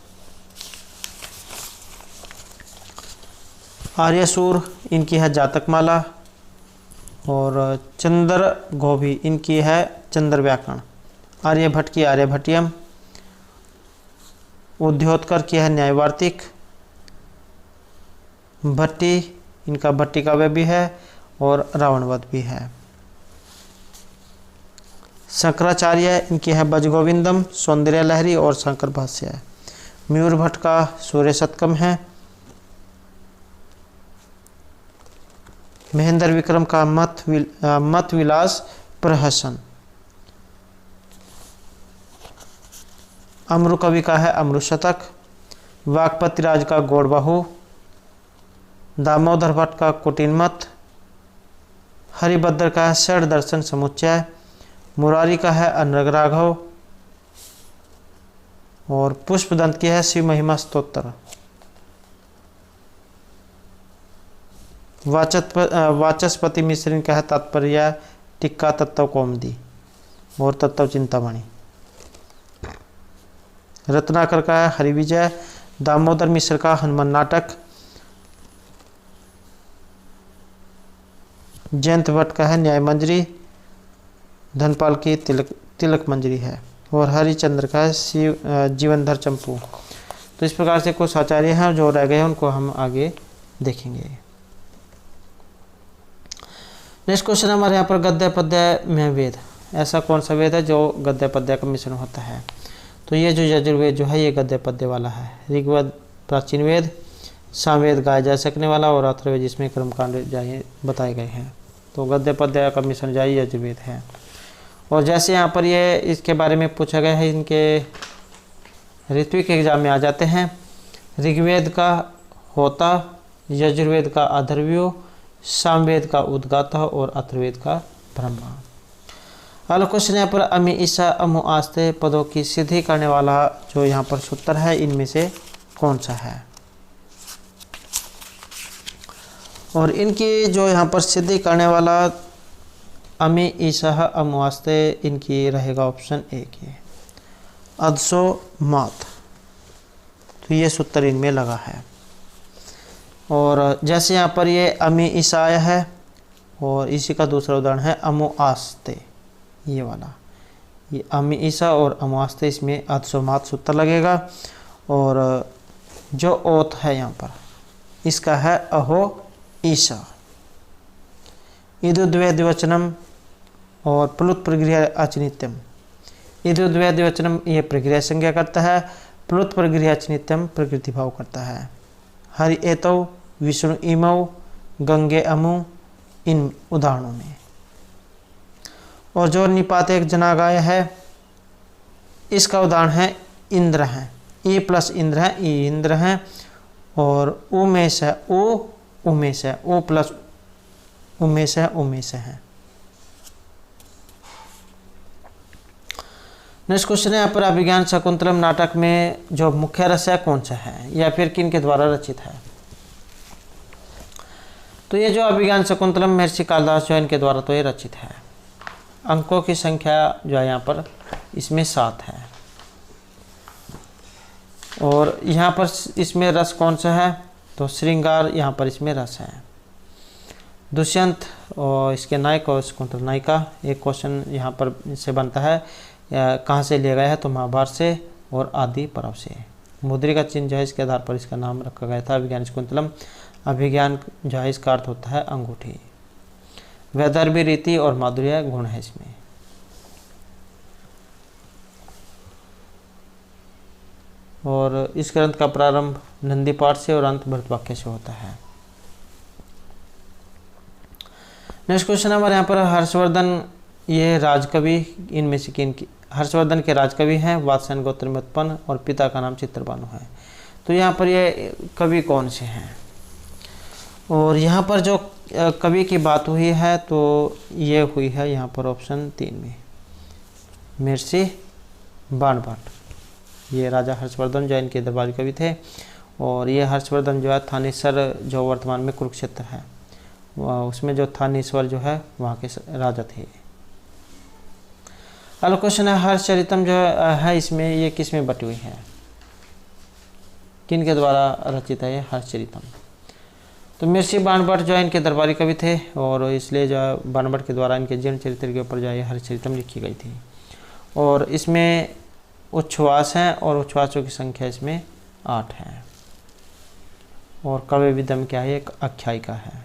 आर्यसूर इनकी है जातकमाला, और चंद्र गोभी इनकी है चंद्र व्याकरण, आर्यभट्ट की आर्यभट्टियम, उद्योतकर की है न्यायवार्तिक, भट्टी इनका भट्टी काव्य भी है, और रावणवध भी है। शंकराचार्य इनकी है भजगोविंदम, सौंदर्य लहरी और शंकर भाष्य है। मयूर भट्ट का सूर्य शतकम है। महेंद्र विक्रम का मत विलास प्रहसन। अमरु कवि का है अमरु शतक। वागपति राज का गौड़बाहु। दामोदर भट्ट का कुटिन मत। हरिभद्र का है षड दर्शन समुच्चय। मुरारी का है अनुराग राघव, और पुष्पदंत की है शिव महिमा स्तोत्र। वाचस्पति मिश्र का है तात्पर्य टिक्का तत्व कौमुदी और तत्व चिंतामणि। रत्नाकर का है हरिविजय। दामोदर मिश्र का हनुमान नाटक। जयंत भट्ट का है न्याय मंजरी। धनपाल की तिलक मंजरी है, और हरिचंद्र का है जीवनधर चंपू। तो इस प्रकार से कुछ आचार्य हैं जो रह गए हैं, उनको हम आगे देखेंगे। नेक्स्ट क्वेश्चन हमारे यहाँ पर गद्य पद्य में वेद, ऐसा कौन सा वेद है जो गद्य पद्य का मिश्रण होता है? तो ये जो यजुर्वेद जो है ये गद्य पद्य वाला है। ऋग्वेद प्राचीन वेद, सामवेद गाया जा सकने वाला, और अथर्ववेद जिसमें कर्मकांड बताए गए हैं। तो गद्य पद्य का मिश्रण जो है यजुर्वेद है। और जैसे यहाँ पर ये इसके बारे में पूछा गया है, इनके ऋत्विक एग्जाम में आ जाते हैं। ऋग्वेद का होता, यजुर्वेद का अथर्वव्यूह, सामवेद का उद्गाता और अथर्ववेद का ब्रह्मा। अगला क्वेश्चन यहाँ पर अमि ईसा अमु आस्ते पदों की सिद्धि करने वाला जो यहाँ पर सूत्र है इनमें से कौन सा है? और इनकी जो यहाँ पर सिद्धि करने वाला अमि ईसा अमु आस्ते, इनकी रहेगा ऑप्शन ए की अदसो मात। तो ये सूत्र इनमें लगा है। और जैसे यहाँ पर ये अमि ईसाय है, और इसी का दूसरा उदाहरण है अमु आस्ते, ये वाला। ये अमि ईसा और अमु आस्ते, इसमें अदसोमात सूत्र लगेगा। और जो ओत है यहाँ पर इसका है अहो ईसा। इदुद्वय द्विवचनम और प्लुत प्रगृह अचनित्यम। इदुद्वय द्विवचनम ये प्रगृह संज्ञा करता है, प्लुत प्रगृह अचनित्यम प्रकृति भाव करता है। हरि एतौ विष्णु इमौ गंगे अमु, इन उदाहरणों में। और जो निपात एक जनागाय है इसका उदाहरण है इंद्र हैं। ई प्लस इंद्र है, ई इंद्र हैं। और उमेश है, ओ उमेश है, ओ प्लस उमेश है, उमेश है। नेक्स्ट क्वेश्चन है यहाँ पर अभिज्ञान शकुंतलम नाटक में जो मुख्य रस है कौन सा है, या फिर किन के द्वारा रचित है? तो ये जो अभिज्ञान शकुंतलम महर्षि कालिदास जो है इनके द्वारा तो ये रचित है। अंकों की संख्या जो है यहाँ पर इसमें 7 है। और यहाँ पर इसमें रस कौन सा है, तो श्रृंगार यहाँ पर इसमें रस है। दुष्यंत और इसके नायक और शकुंतला नायिका, एक क्वेश्चन यहाँ पर से बनता है कहाँ से लिया गया है, तो महाभारत से और आदि पर्व से। मुद्रिका चिन्ह जो है इसके आधार पर इसका नाम रखा गया था अभिज्ञान शकुंतलम। अभिज्ञान जो है इसका अर्थ होता है अंगूठी। वैदर्भी रीति और माधुर्य गुण है इसमें। और इस ग्रंथ का प्रारंभ नंदी पाठ से और अंत भरतवाक्य से होता है। नेक्स्ट क्वेश्चन हमारे यहाँ पर हर्षवर्धन, ये राजकवि इनमें से किन की, हर्षवर्धन के राजकवि हैं, वात्स्यायन गोत्र में उत्पन्न और पिता का नाम चित्रभानु है। तो यहाँ पर ये कवि कौन से हैं, और यहाँ पर जो कवि की बात हुई है तो ये हुई है यहाँ पर ऑप्शन 3 में, महर्षि बाणभट्ट। ये राजा हर्षवर्धन जो इनके दरबारी कवि थे, और ये हर्षवर्धन जो है थानेश्वर जो वर्तमान में कुरुक्षेत्र है उसमें जो थानेश्वर जो है वहाँ के राजा थे। अगला क्वेश्चन है हर्षचरितम जो है इसमें ये किस में बटी हुई है, किन के द्वारा रचित है ये हर्षचरितम। तो महर्षि बाणभट्ट जो है इनके दरबारी कवि थे, और इसलिए जो बाणभट्ट के द्वारा इनके जीर्ण चरित्र के ऊपर जो है हर्षचरितम लिखी गई थी। और इसमें उच्छ्वास हैं, और उच्छ्वासों की संख्या इसमें 8 है। और काव्य विधा में क्या है, एक आख्यायिका है।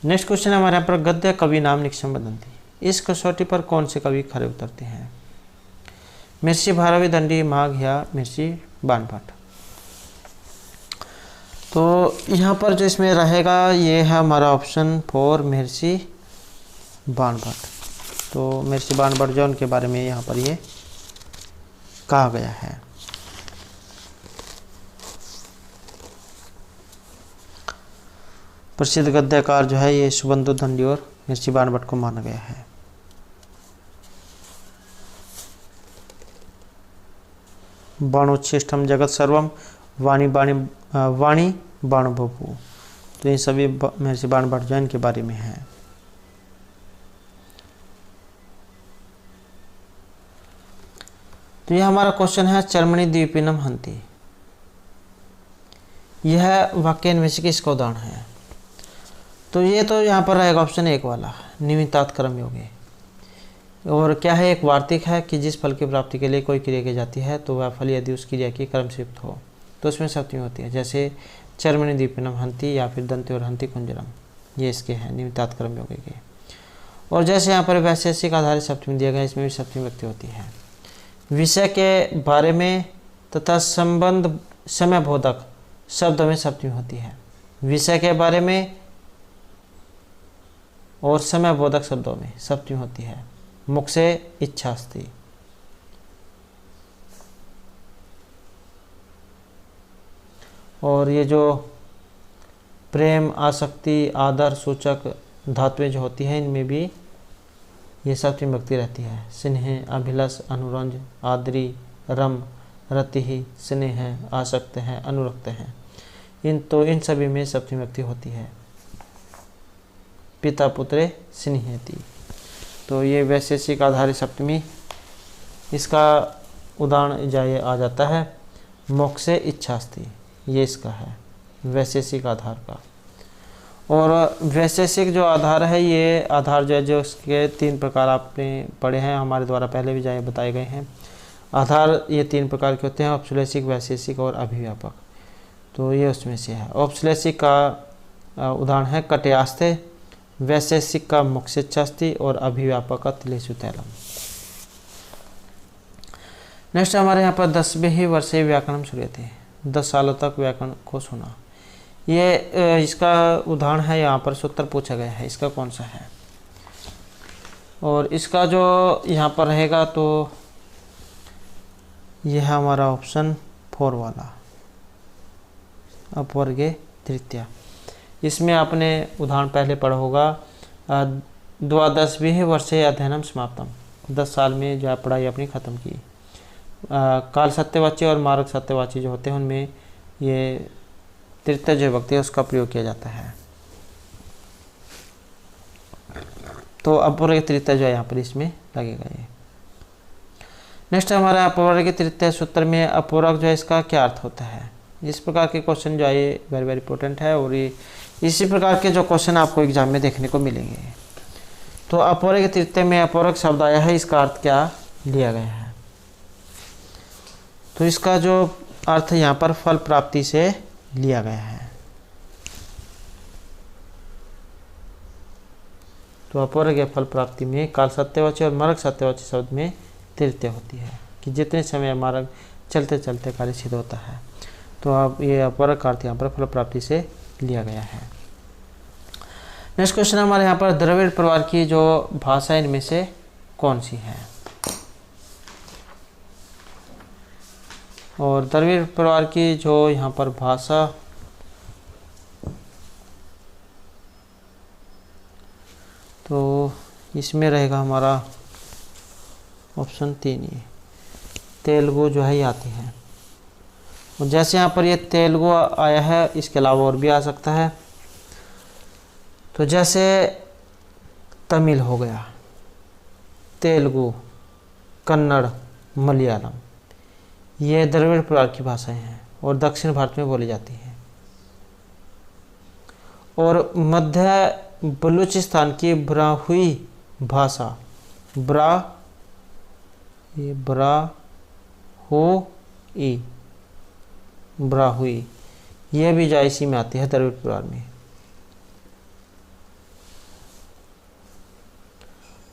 नेक्स्ट क्वेश्चन हमारे यहाँ पर गद्य कवि नाम निक्षम बदंती। इस कसौटी पर कौन से कवि खरे उतरते हैं, महर्षि भारवी, दंडी, माघ या महर्षि बाणभट्ट। तो यहाँ पर जो इसमें रहेगा ये है हमारा ऑप्शन 4 महर्षि बाणभट्ट। तो महर्षि बाणभट्ट जो उनके बारे में यहाँ पर ये कहा गया है। प्रसिद्ध गद्यकार जो है ये सुबंधु दंडी और महर्षि बाणभट्ट को माना गया है। बाणोच्छिष्टम जगत सर्वम वाणी बाणभूपु। तो ये सभी महर्षि बाणभट्ट जैन के बारे में है। तो यह हमारा क्वेश्चन है चर्मणि द्वीपिनम हंति। यह वाक्य इनमें से किसका उदाहरण है, तो ये तो यहाँ पर रहेगा ऑप्शन 1 वाला, निमित्तात् कर्म योगे। और क्या है, एक वार्तिक है कि जिस फल की प्राप्ति के लिए कोई क्रिया की जाती है तो वह फल यदि उस क्रिया की कर्म से युक्त हो तो उसमें सप्तमी होती है, जैसे चर्मणि द्वीपिनम हंति या फिर दंते और हंति कुंजरम, ये इसके हैं निमित्तात् कर्म योगे के। और जैसे यहाँ पर वैशेषिक आधारित सप्तमी दिया गया, इसमें भी सप्तमी व्यक्ति होती है। विषय के बारे में तथा संबंध समय बोधक शब्दों में सप्तमी होती है। विषय के बारे में और समय बोधक शब्दों में सप्तमी होती है। मुख से इच्छास्ति। और ये जो प्रेम, आसक्ति, आदर सूचक धातुएं जो होती हैं इनमें भी ये सप्तमी विभक्ति रहती है। स्नेह, अभिलाष, अनुरंज, आदरी, रम, रति, स्नेह, आसक्त है, अनुरक्त है, इन सभी में सप्तमी विभक्ति होती है। पिता पुत्रे स्नेहति। तो ये वैशेषिक आधारित सप्तमी, इसका उदाहरण जाए आ जाता है मोक्ष से इच्छास्ति, ये इसका है वैशेषिक आधार का। और वैशेषिक जो आधार है, ये आधार जो है जो उसके 3 प्रकार आपने पढ़े हैं, हमारे द्वारा पहले भी जाए बताए गए हैं। आधार ये 3 प्रकार के होते हैं, औपश्लेषिक, वैशेषिक और अभिव्यापक। तो ये उसमें से है। औपश्लेषिक का उदाहरण है कटयास्ते, वैशेषिक का मोक्षेच्छास्ति और अभिव्यापक का तिलेषु तैलम। नेक्स्ट हमारे यहाँ पर 10वें ही वर्षे व्याकरण शुरू थे, 10 सालों तक व्याकरण को सुना। ये इसका उदाहरण है, यहाँ पर सूत्र पूछा गया है, इसका कौन सा है। और इसका जो यहाँ पर रहेगा तो यह है हमारा ऑप्शन 4 वाला, अपवर्गे तृतीया। इसमें आपने उदाहरण पहले पढ़ा होगा, 12वीं वर्षे अध्ययनम समाप्तम, 10 साल में जो पढ़ाई अपनी ख़त्म की। काल सत्यवाची और मार्ग सत्यवाची जो होते हैं उनमें ये तृतीय जो विभक्ति है उसका प्रयोग किया जाता है। तो अपवर्ग तृतीय जो है यहाँ पर इसमें लगेगा ये। नेक्स्ट हमारा अपवर्ग तृतीय सूत्र में अपवर्ग जो है इसका क्या अर्थ होता है। इस प्रकार के क्वेश्चन जो है ये वेरी वेरी इंपॉर्टेंट है और ये इसी प्रकार के जो क्वेश्चन आपको एग्जाम में देखने को मिलेंगे। तो अपवर्ग तृतीय में अपवर्ग शब्द आया है, इसका अर्थ क्या लिया गया है। तो इसका जो अर्थ यहाँ पर फल प्राप्ति से लिया गया है। तो अपवर्ग या फल प्राप्ति में काल सत्यवाची और मार्ग सत्यवाची शब्द में तृतीय होती है कि जितने समय मार्ग चलते चलते कार्य सिद्ध होता है। तो अब ये अपवर्ग का अर्थ यहाँ पर फल प्राप्ति से लिया गया है। नेक्स्ट क्वेश्चन हमारे यहाँ पर द्रविड़ परिवार की जो भाषा इनमें से कौन सी है। और द्रविड़ परिवार की जो यहाँ पर भाषा तो इसमें रहेगा हमारा ऑप्शन 3 ही, तेलुगु जो है ये आती है। और जैसे यहाँ पर ये तेलुगु आया है, इसके अलावा और भी आ सकता है। तो जैसे तमिल हो गया, तेलुगु, कन्नड़, मलयालम, ये द्रविड़ परिवार की भाषाएं हैं और दक्षिण भारत में बोली जाती हैं। और मध्य बलूचिस्तान की ब्राहुई भाषा, ब्राहुई, यह भी जायसी में आती है द्रविड़ परिवार में।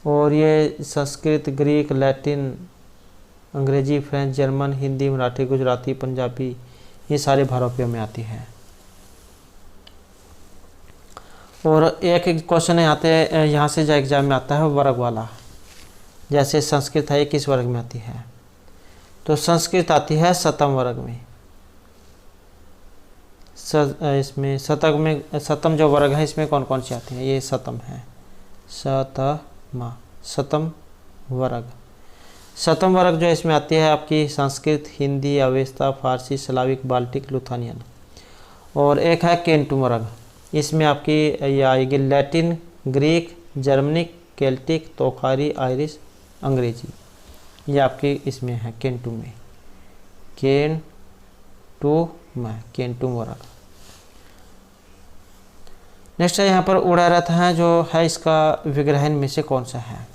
और ये संस्कृत, ग्रीक, लैटिन, अंग्रेजी, फ्रेंच, जर्मन, हिंदी, मराठी, गुजराती, पंजाबी, ये सारे भारोपियों में आती है। और एक क्वेश्चन यहाँ से जो एग्जाम में आता है वर्ग वाला, जैसे संस्कृत है ये किस वर्ग में आती है। तो संस्कृत आती है शतम वर्ग में। इसमें शतम जो वर्ग है इसमें कौन कौन सी आती है, ये शतम है, शतम वर्ग। शतम वर्ग जो इसमें आती है आपकी Sanskrit, Hindi, Avesta, Farsi, Slavic, Baltic, Lithuanian. और एक है केंटू वर्ग, इसमें आपकी ये आएगी लैटिन, ग्रीक, जर्मनिक, केल्टिक, तोखारी, आयरिश, अंग्रेजी, ये आपकी इसमें है केंटू में, केंटू वर्ग। नेक्स्ट है यहाँ पर उड़ारथ है जो है, इसका विग्रह में से कौन सा है।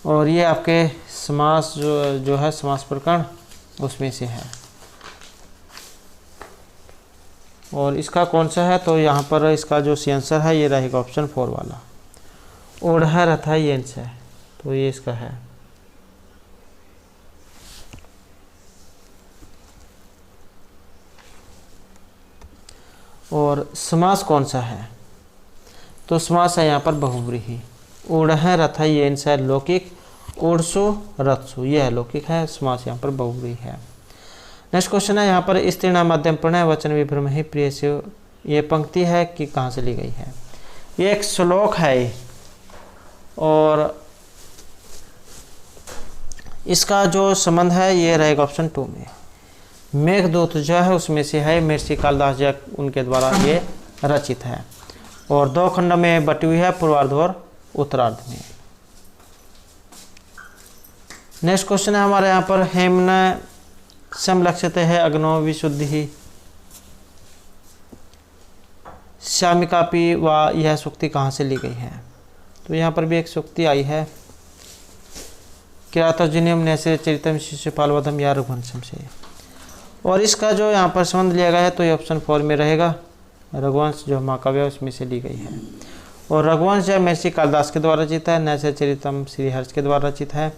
और ये आपके समास जो है समास प्रकरण उसमें से है। और इसका कौन सा है, तो यहाँ पर इसका जो सी आंसर है ये रहेगा ऑप्शन 4 वाला, उड़ारथ है ये आंसर है, तो ये इसका है। और समास कौन सा है, तो समास है यहाँ पर बहुव्रीहि। उड़ह रथ है ये आंसर लौकिक, उड़सु रथसु ये है लौकिक है, समास यहाँ पर बहुव्रीहि है। नेक्स्ट क्वेश्चन है यहाँ पर स्त्रीणाम मध्यम प्रणय वचन विभ्रम ही प्रिय से, ये पंक्ति है कि कहाँ से ली गई है। ये एक श्लोक है और इसका जो संबंध है ये रहेगा ऑप्शन 2 में। मेघदूत जो है उसमें से है, महर्षि कालिदास जी उनके द्वारा ये रचित है और 2 खंड में बटी हुई है, पूर्वार्ध और उत्तरार्ध में। नेक्स्ट क्वेश्चन है हमारे यहाँ पर हेमन समलक्षित है अग्नो विशुद्धि ही श्यामिकापि व यह सूक्ति कहाँ से ली गई है। तो यहाँ पर भी एक सूक्ति आई है, किरातर्जुनीयम नैसे चरितम शिशुपालवधम या रघुवंशम से। और इसका जो यहाँ पर संबंध लिया गया है तो ये ऑप्शन 4 में रहेगा, रघुवंश जो महाकाव्य है उसमें से ली गई है। और रघुवंश जो महर्षि कालिदास के द्वारा रचित है, नैसे चरितम श्री हर्ष के द्वारा रचित है,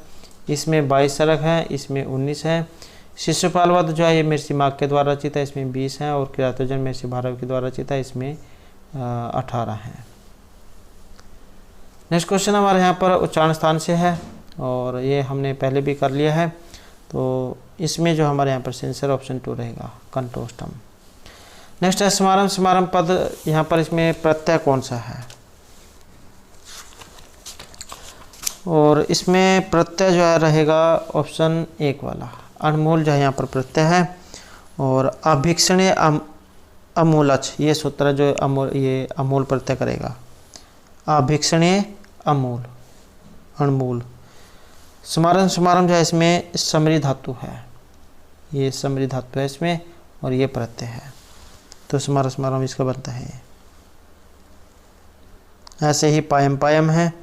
इसमें 22 सर्ग हैं, इसमें 19 है। शिशुपालवध जो है ये महर्षि माघ के द्वारा रचित है, इसमें 20 हैं। और किरातर्जुन महर्षि भारव के द्वारा रचित है, इसमें 18 हैं। नेक्स्ट क्वेश्चन हमारे यहाँ पर उच्चारण स्थान से है और ये हमने पहले भी कर लिया है, तो इसमें जो हमारे यहाँ पर सेंसर ऑप्शन 2 रहेगा, कंठोष्टम। नेक्स्ट है समारंभ। समारंभ पद यहाँ पर इसमें प्रत्यय कौन सा है, और इसमें प्रत्यय जो है रहेगा ऑप्शन 1 वाला, अनमोल जो है यहाँ पर प्रत्यय है। और अभिक्षणे अमूलच, ये सूत्र जो ये अमूल प्रत्यय करेगा। अभिक्षणे अमूल, अणमूल। स्मारम स्मारम जो है इसमें समरी धातु है, ये समरी धातु है इसमें, और ये प्रत्यय है, तो स्मारम स्मारम इसका बनता है। ऐसे ही पायम पायम है,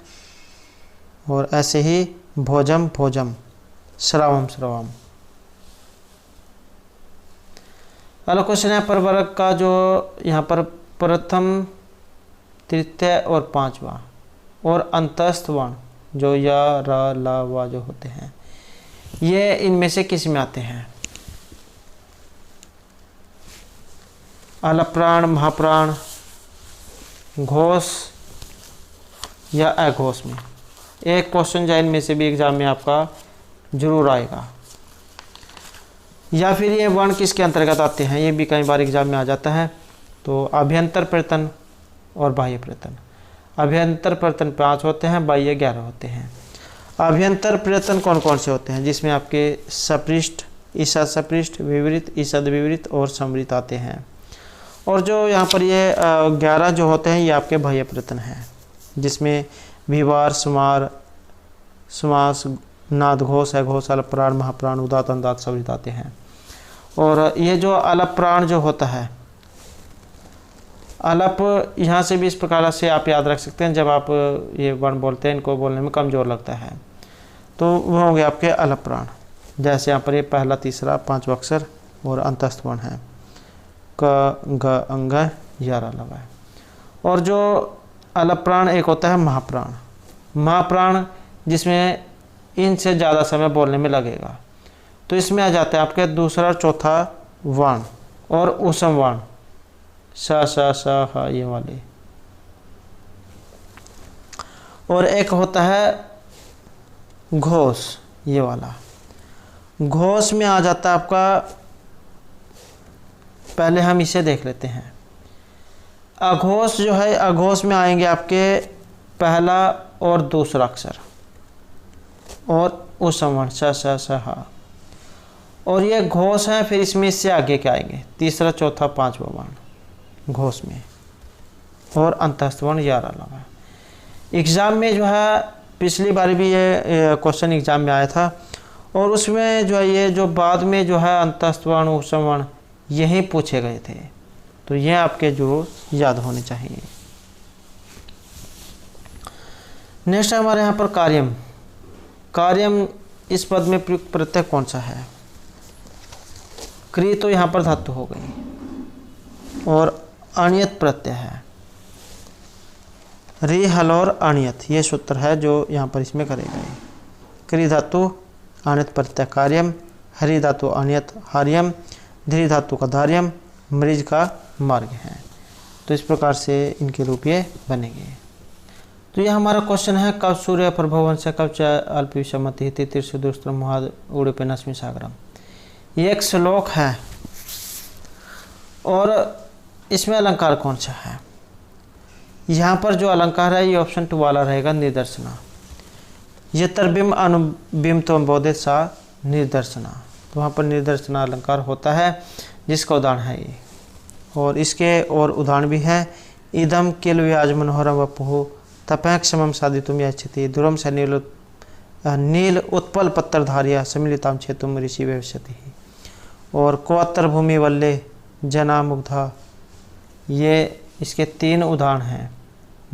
और ऐसे ही भोजम भोजम, श्रावम श्रावम। अगला क्वेश्चन है परवर्ग का, जो यहाँ पर प्रथम, तृतीय और पांचवा और अंतस्थ वर्ण जो या र ला वा जो होते हैं, ये इनमें से किस में आते हैं? अलप्राण, महाप्राण, घोष या अघोष में? एक क्वेश्चन जो इनमें से भी एग्जाम में आपका जरूर आएगा। या फिर ये वर्ण किसके अंतर्गत आते हैं, ये भी कई बार एग्जाम में आ जाता है। तो अभ्यंतर प्रयत्न और बाह्य प्रयत्न। अभ्यंतर प्रयत्न 5 होते हैं, बाह्य 11 होते हैं। अभ्यंतर प्रयत्न कौन कौन से होते हैं? जिसमें आपके सपृष्ठ, ईषद सपृष्ठ, विवरित, ईषद विवरित और समृत आते हैं। और जो यहाँ पर ये 11 जो होते हैं, ये आपके बाह्य प्रयत्न हैं, जिसमें विवार, समार, समास, नाद, घोष, अघोष, अलप्राण, महाप्राण, उदात, अनुदात, समृत आते हैं। और ये जो अलप्राण जो होता है, अलप यहाँ से भी इस प्रकार से आप याद रख सकते हैं। जब आप ये वर्ण बोलते हैं, इनको बोलने में कमज़ोर लगता है, तो वो होंगे आपके अलप्राण। जैसे यहाँ पर ये पहला, तीसरा, 5वां अक्षर और अंतस्थ वर्ण है, क, ग, अंग, यारा लगा है। और जो अलप्राण एक होता है महाप्राण। महाप्राण जिसमें इनसे ज़्यादा समय बोलने में लगेगा, तो इसमें आ जाते हैं आपके दूसरा और चौथा वर्ण और उसम वर्ण, स स ह, ये वाले। और एक होता है घोष, ये वाला। घोष में आ जाता है आपका, पहले हम इसे देख लेते हैं। अघोष जो है, अघोष में आएंगे आपके पहला और दूसरा अक्षर और उसम वर्ण, स स ह। और ये घोष है, फिर इसमें इससे आगे के आएंगे तीसरा, चौथा, 5वां वर्ण घोष में, और अंतस्थ वर्ण 11 लगा। एग्ज़ाम में जो है पिछली बार भी ये क्वेश्चन एग्ज़ाम में आया था, और उसमें जो है ये जो बाद में जो है अंतस्थ वर्ण, उसम वर्ण यही पूछे गए थे, तो ये आपके जो याद होने चाहिए। नेक्स्ट हमारे यहाँ पर कार्यम। कार्यम, इस पद में प्रयुक्त प्रत्यय कौन सा है? क्री तो यहाँ पर धातु हो गई, और अनियत प्रत्यय है, री, हल और अनियत, ये सूत्र है जो यहाँ पर इसमें करेगा। क्री धातु, अनियत प्रत्यय कार्यम, हरि धातु अनियत हार्यम, धीरी धातु का धार्यम, मरीज का मार्ग है। तो इस प्रकार से इनके रूप ये बनेंगे। तो ये हमारा क्वेश्चन है, कब सूर्य प्रभवंश, कब च अल्पविषमति तीर्ष दुस्त्रम मुहाद उड़पे नस्मि सागरम। ये एक श्लोक है, और इसमें अलंकार कौन सा है? यहाँ पर जो अलंकार है ये ऑप्शन 2 वाला रहेगा, निदर्शना। ये तरबिम अनुबिम तो बोधित सा निर्दर्शना, तो वहाँ पर निर्दर्शना अलंकार होता है, जिसका उदाहरण है ये। और इसके और उदाहरण भी हैं, इदम किल व्याज मनोहरम वपुः तपैक समम साधितुम यच्छति दुरम स नील उत्पल पत्रधारिया सम्मिलिताम छेतुम ऋषि भविष्यति। और कोअत्तर भूमि वल्ले जना मुग्धा, ये इसके 3 उदाहरण हैं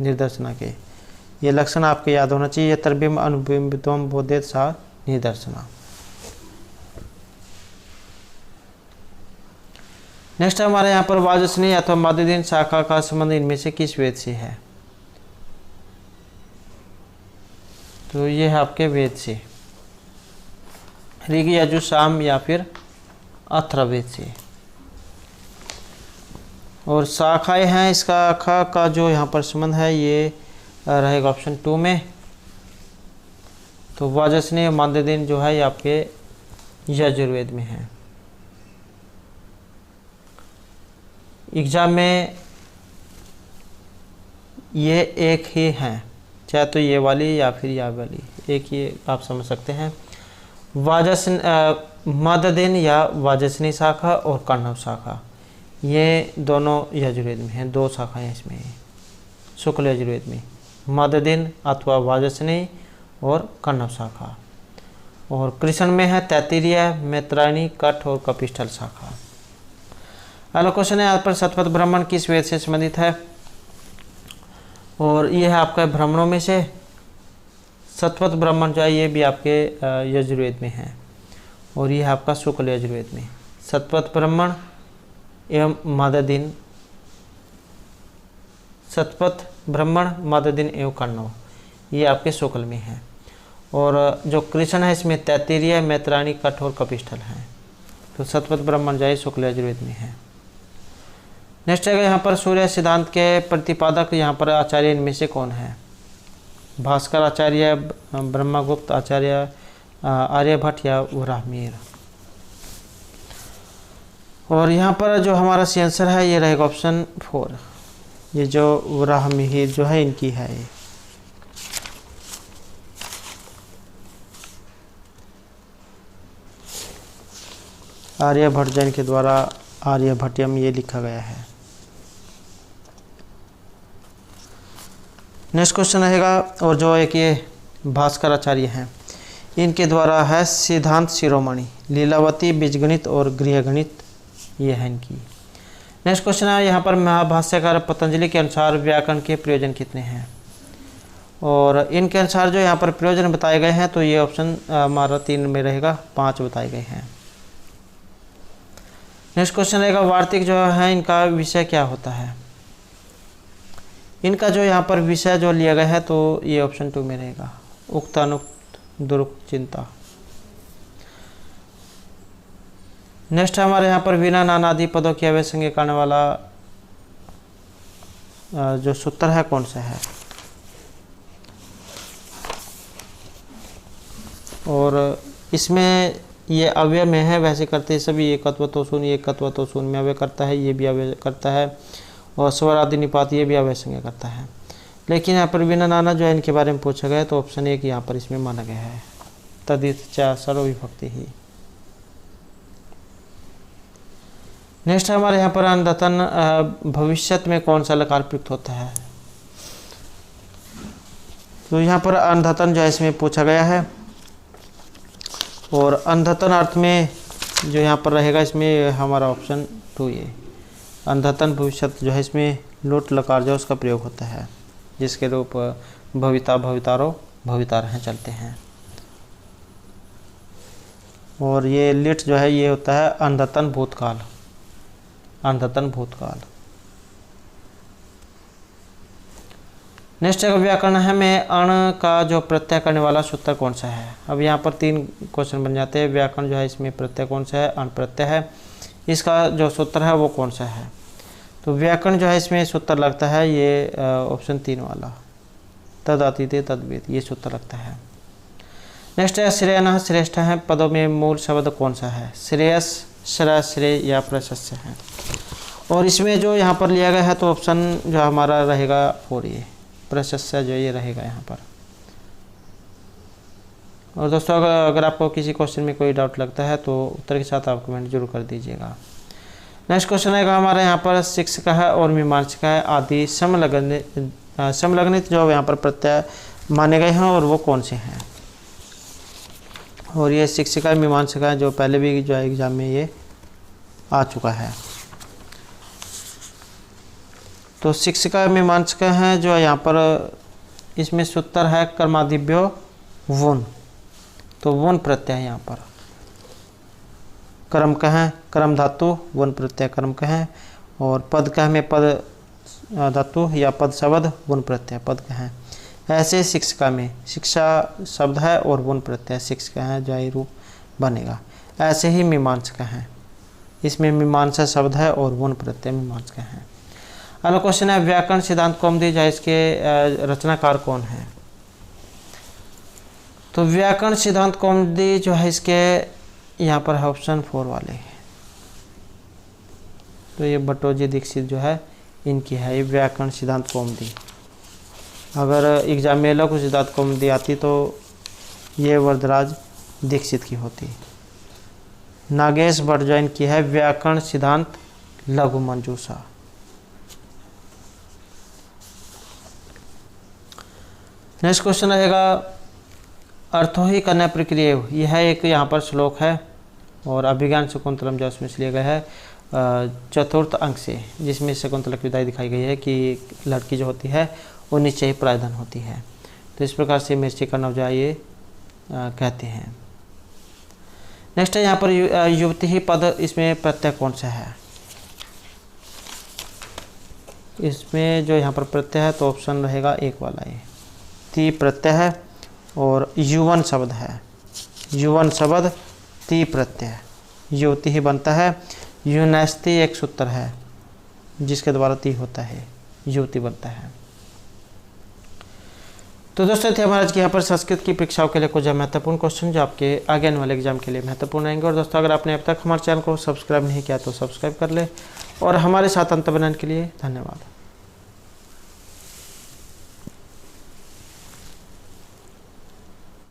निर्दर्शना के। ये लक्षण आपके याद होना चाहिए, तरबिम अनुबिंबितम बोधित सा निर्दर्शना। नेक्स्ट हमारे यहाँ पर वाजस्नी अथवा मादुदीन शाखा का संबंध इनमें से किस वेद से है? तो ये है आपके वेद से, ऋग, यजुः, साम या फिर अथर्ववेद से। और शाखाएं हैं, इसका खा का जो यहाँ पर संबंध है ये रहेगा ऑप्शन 2 में। तो वाजस्नी और मादुदीन जो है ये आपके यजुर्वेद में है। एग्जाम में ये एक ही हैं, चाहे तो ये वाली या फिर यह वाली, एक ये आप समझ सकते हैं। मददिन या वाजसनी शाखा और कण्व शाखा, ये दोनों यजुर्वेद में हैं, 2 शाखाएं इसमें शुक्ल यजुर्वेद में, मददिन अथवा वाजसनी और कण्व शाखा। और कृष्ण में है तैत्तिरीय, मैत्रायणी, कठ और कपिस्थल शाखा। अगला क्वेश्चन है यहाँ पर शतपथ ब्राह्मण किस वेद से संबंधित है, और ये है आपका ब्राह्मणों में से। शतपथ ब्राह्मण जो है ये भी आपके यजुर्वेद में है, और ये है आपका शुक्ल यजुर्वेद में। शतपथ ब्राह्मण एवं मददिन, शतपथ ब्राह्मण, मददिन एवं कण्व, ये आपके शुक्ल में है। और जो कृष्ण है इसमें तैत्तिरीय, मैत्रायणी, कठ और कपिस्थल हैं। तो शतपथ ब्राह्मण जो है शुक्ल यजुर्वेद में है। नेक्स्ट है यहाँ पर सूर्य सिद्धांत के प्रतिपादक यहाँ पर आचार्य इनमें से कौन है। भास्कर आचार्य, ब्रह्मगुप्त आचार्य, आर्यभट्ट या वराहमिहिर। और यहाँ पर जो हमारा सी आंसर है ये रहेगा ऑप्शन 4, ये जो वराहमिहिर जो है इनकी है ये। आर्यभट्ट जैन के द्वारा आर्यभट्टियम ये लिखा गया है। नेक्स्ट क्वेश्चन रहेगा, और जो एक ये भास्कर आचार्य हैं इनके द्वारा है सिद्धांत शिरोमणि, लीलावती, बीजगणित और गृहगणित, ये है इनकी। नेक्स्ट क्वेश्चन है यहाँ पर महाभाष्यकार पतंजलि के अनुसार व्याकरण के प्रयोजन कितने हैं, और इनके अनुसार जो यहाँ पर प्रयोजन बताए गए हैं तो ये ऑप्शन हमारा 3 में रहेगा, 5 बताए गए हैं। नेक्स्ट क्वेश्चन रहेगा वार्तिक जो है इनका विषय क्या होता है। इनका जो यहाँ पर विषय जो लिया गया है तो ये ऑप्शन 2 में रहेगा, उक्त, अनुक्त, दुरुक्त, चिंता। नेक्स्ट हमारे यहाँ पर विना नाना आदि पदों की अवैसंज्ञा करने वाला जो सूत्र है कौन सा है, और इसमें ये अव्यय में है, वैसे करते हैं सभी, एकत्व तो शून्य, एकत्व तो शून्य में अव्यय करता है, ये भी अव्यय करता है, और स्वर आदि निपात ये भी अव्यय संज्ञा करता है। लेकिन यहाँ पर बिना नाना जो है इनके बारे में पूछा गया तो ऑप्शन 1 यहाँ पर इसमें माना गया है, तदित च सर्वविभक्ति ही। नेक्स्ट हमारे यहाँ पर अनधतन भविष्यत में कौन सा लकार प्रयुक्त होता है, तो यहाँ पर अनधतन जो है इसमें पूछा गया है, और अनधतन अर्थ में जो यहाँ पर रहेगा इसमें हमारा ऑप्शन 2 ये अनधतन भविष्यत जो है इसमें लोट लकार जो उसका प्रयोग होता है, जिसके रूप भविता, भवितारो, भवितार हैं चलते हैं। और ये लिट जो है ये होता है अनधतन भूतकाल, अनधतन भूतकाल। नेक्स्ट व्याकरण है में अण का जो प्रत्यय करने वाला सूत्र कौन सा है। अब यहाँ पर 3 क्वेश्चन बन जाते हैं। व्याकरण जो है इसमें प्रत्यय कौन सा है, अण प्रत्यय है, इसका जो सूत्र है वो कौन सा है। तो व्याकरण जो है इसमें सूत्र लगता है ये ऑप्शन 3 वाला, तद अतिथि तद्वेद, ये सूत्र लगता है। नेक्स्ट है श्रेयः श्रेष्ठ है पदों में मूल शब्द कौन सा है, श्रेयस, श्रेय, श्रेय या प्रशस्य है। और इसमें जो यहाँ पर लिया गया है तो ऑप्शन जो हमारा रहेगा 4 ये प्रशस्य जो ये रहेगा यहाँ पर। और दोस्तों अगर आपको किसी क्वेश्चन में कोई डाउट लगता है तो उत्तर के साथ आप कमेंट जरूर कर दीजिएगा। नेक्स्ट क्वेश्चन है हमारे यहाँ पर शिक्षक है और मीमांसक है आदि समलग्नित जो यहाँ पर प्रत्यय माने गए हैं और वो कौन से हैं। और ये शिक्षिका मीमांसका जो पहले भी जो एग्जाम में ये आ चुका है। तो शिक्षिका मीमांसका हैं जो यहाँ पर इसमें सूत्र है कर्मादिभ्यो वुन, तो वुन प्रत्यय है यहाँ पर। कर्म का है कर्म धातु, वुन प्रत्यय कर्म का है, और पद का में पद धातु या पद शब्द वुन प्रत्यय पद का है। ऐसे शिक्षिका में शिक्षा शब्द है और वुन प्रत्यय शिक्षिका है जो रूप बनेगा। ऐसे ही मीमांसका है, इसमें मीमांसा शब्द है और वुन प्रत्यय मीमांसका है। अगला क्वेश्चन है व्याकरण सिद्धांत कौमुदी जो है इसके रचनाकार कौन है। तो व्याकरण सिद्धांत कौमुदी जो है इसके यहाँ पर है ऑप्शन 4 वाले। तो ये भट्टोजी दीक्षित जो है इनकी है ये व्याकरण सिद्धांत कौमुदी। अगर एग्जाम में लघु सिद्धांत कौमुदी आती तो ये वरदराज दीक्षित की होती। नागेश भट्ट जैन की है व्याकरण सिद्धांत लघु मंजूषा। नेक्स्ट क्वेश्चन रहेगा अर्थो ही कन्या प्रक्रिया। यह एक यहाँ पर श्लोक है और अभिज्ञान शकुंतलम जो उसमें से लिया गया है चतुर्थ अंक से, जिसमें शकुंतला की विदाई दिखाई गई है कि लड़की जो होती है वो नीचे ही प्रायधन होती है। तो इस प्रकार से मिर्ची का नवजा ये कहते हैं। नेक्स्ट है यहाँ पर युवती ही पद, इसमें प्रत्यय कौन सा है? इसमें जो यहाँ पर प्रत्यय है तो ऑप्शन रहेगा एक वाला, ये ती प्रत्यय है और युवन शब्द है। युवन शब्द ती प्रत्यय, युवती ही बनता है। यूनेस्ती एक सूत्र है जिसके द्वारा ती होता है, युवती बनता है। तो दोस्तों थे हमारे आज की यहाँ पर संस्कृत की परीक्षाओं के लिए कुछ महत्वपूर्ण क्वेश्चन जो आपके आगे आने वाले एग्जाम के लिए महत्वपूर्ण रहेंगे। और दोस्तों अगर आपने अब तक हमारे चैनल को सब्सक्राइब नहीं किया तो सब्सक्राइब कर ले और हमारे साथ अंत बनाने के लिए धन्यवाद।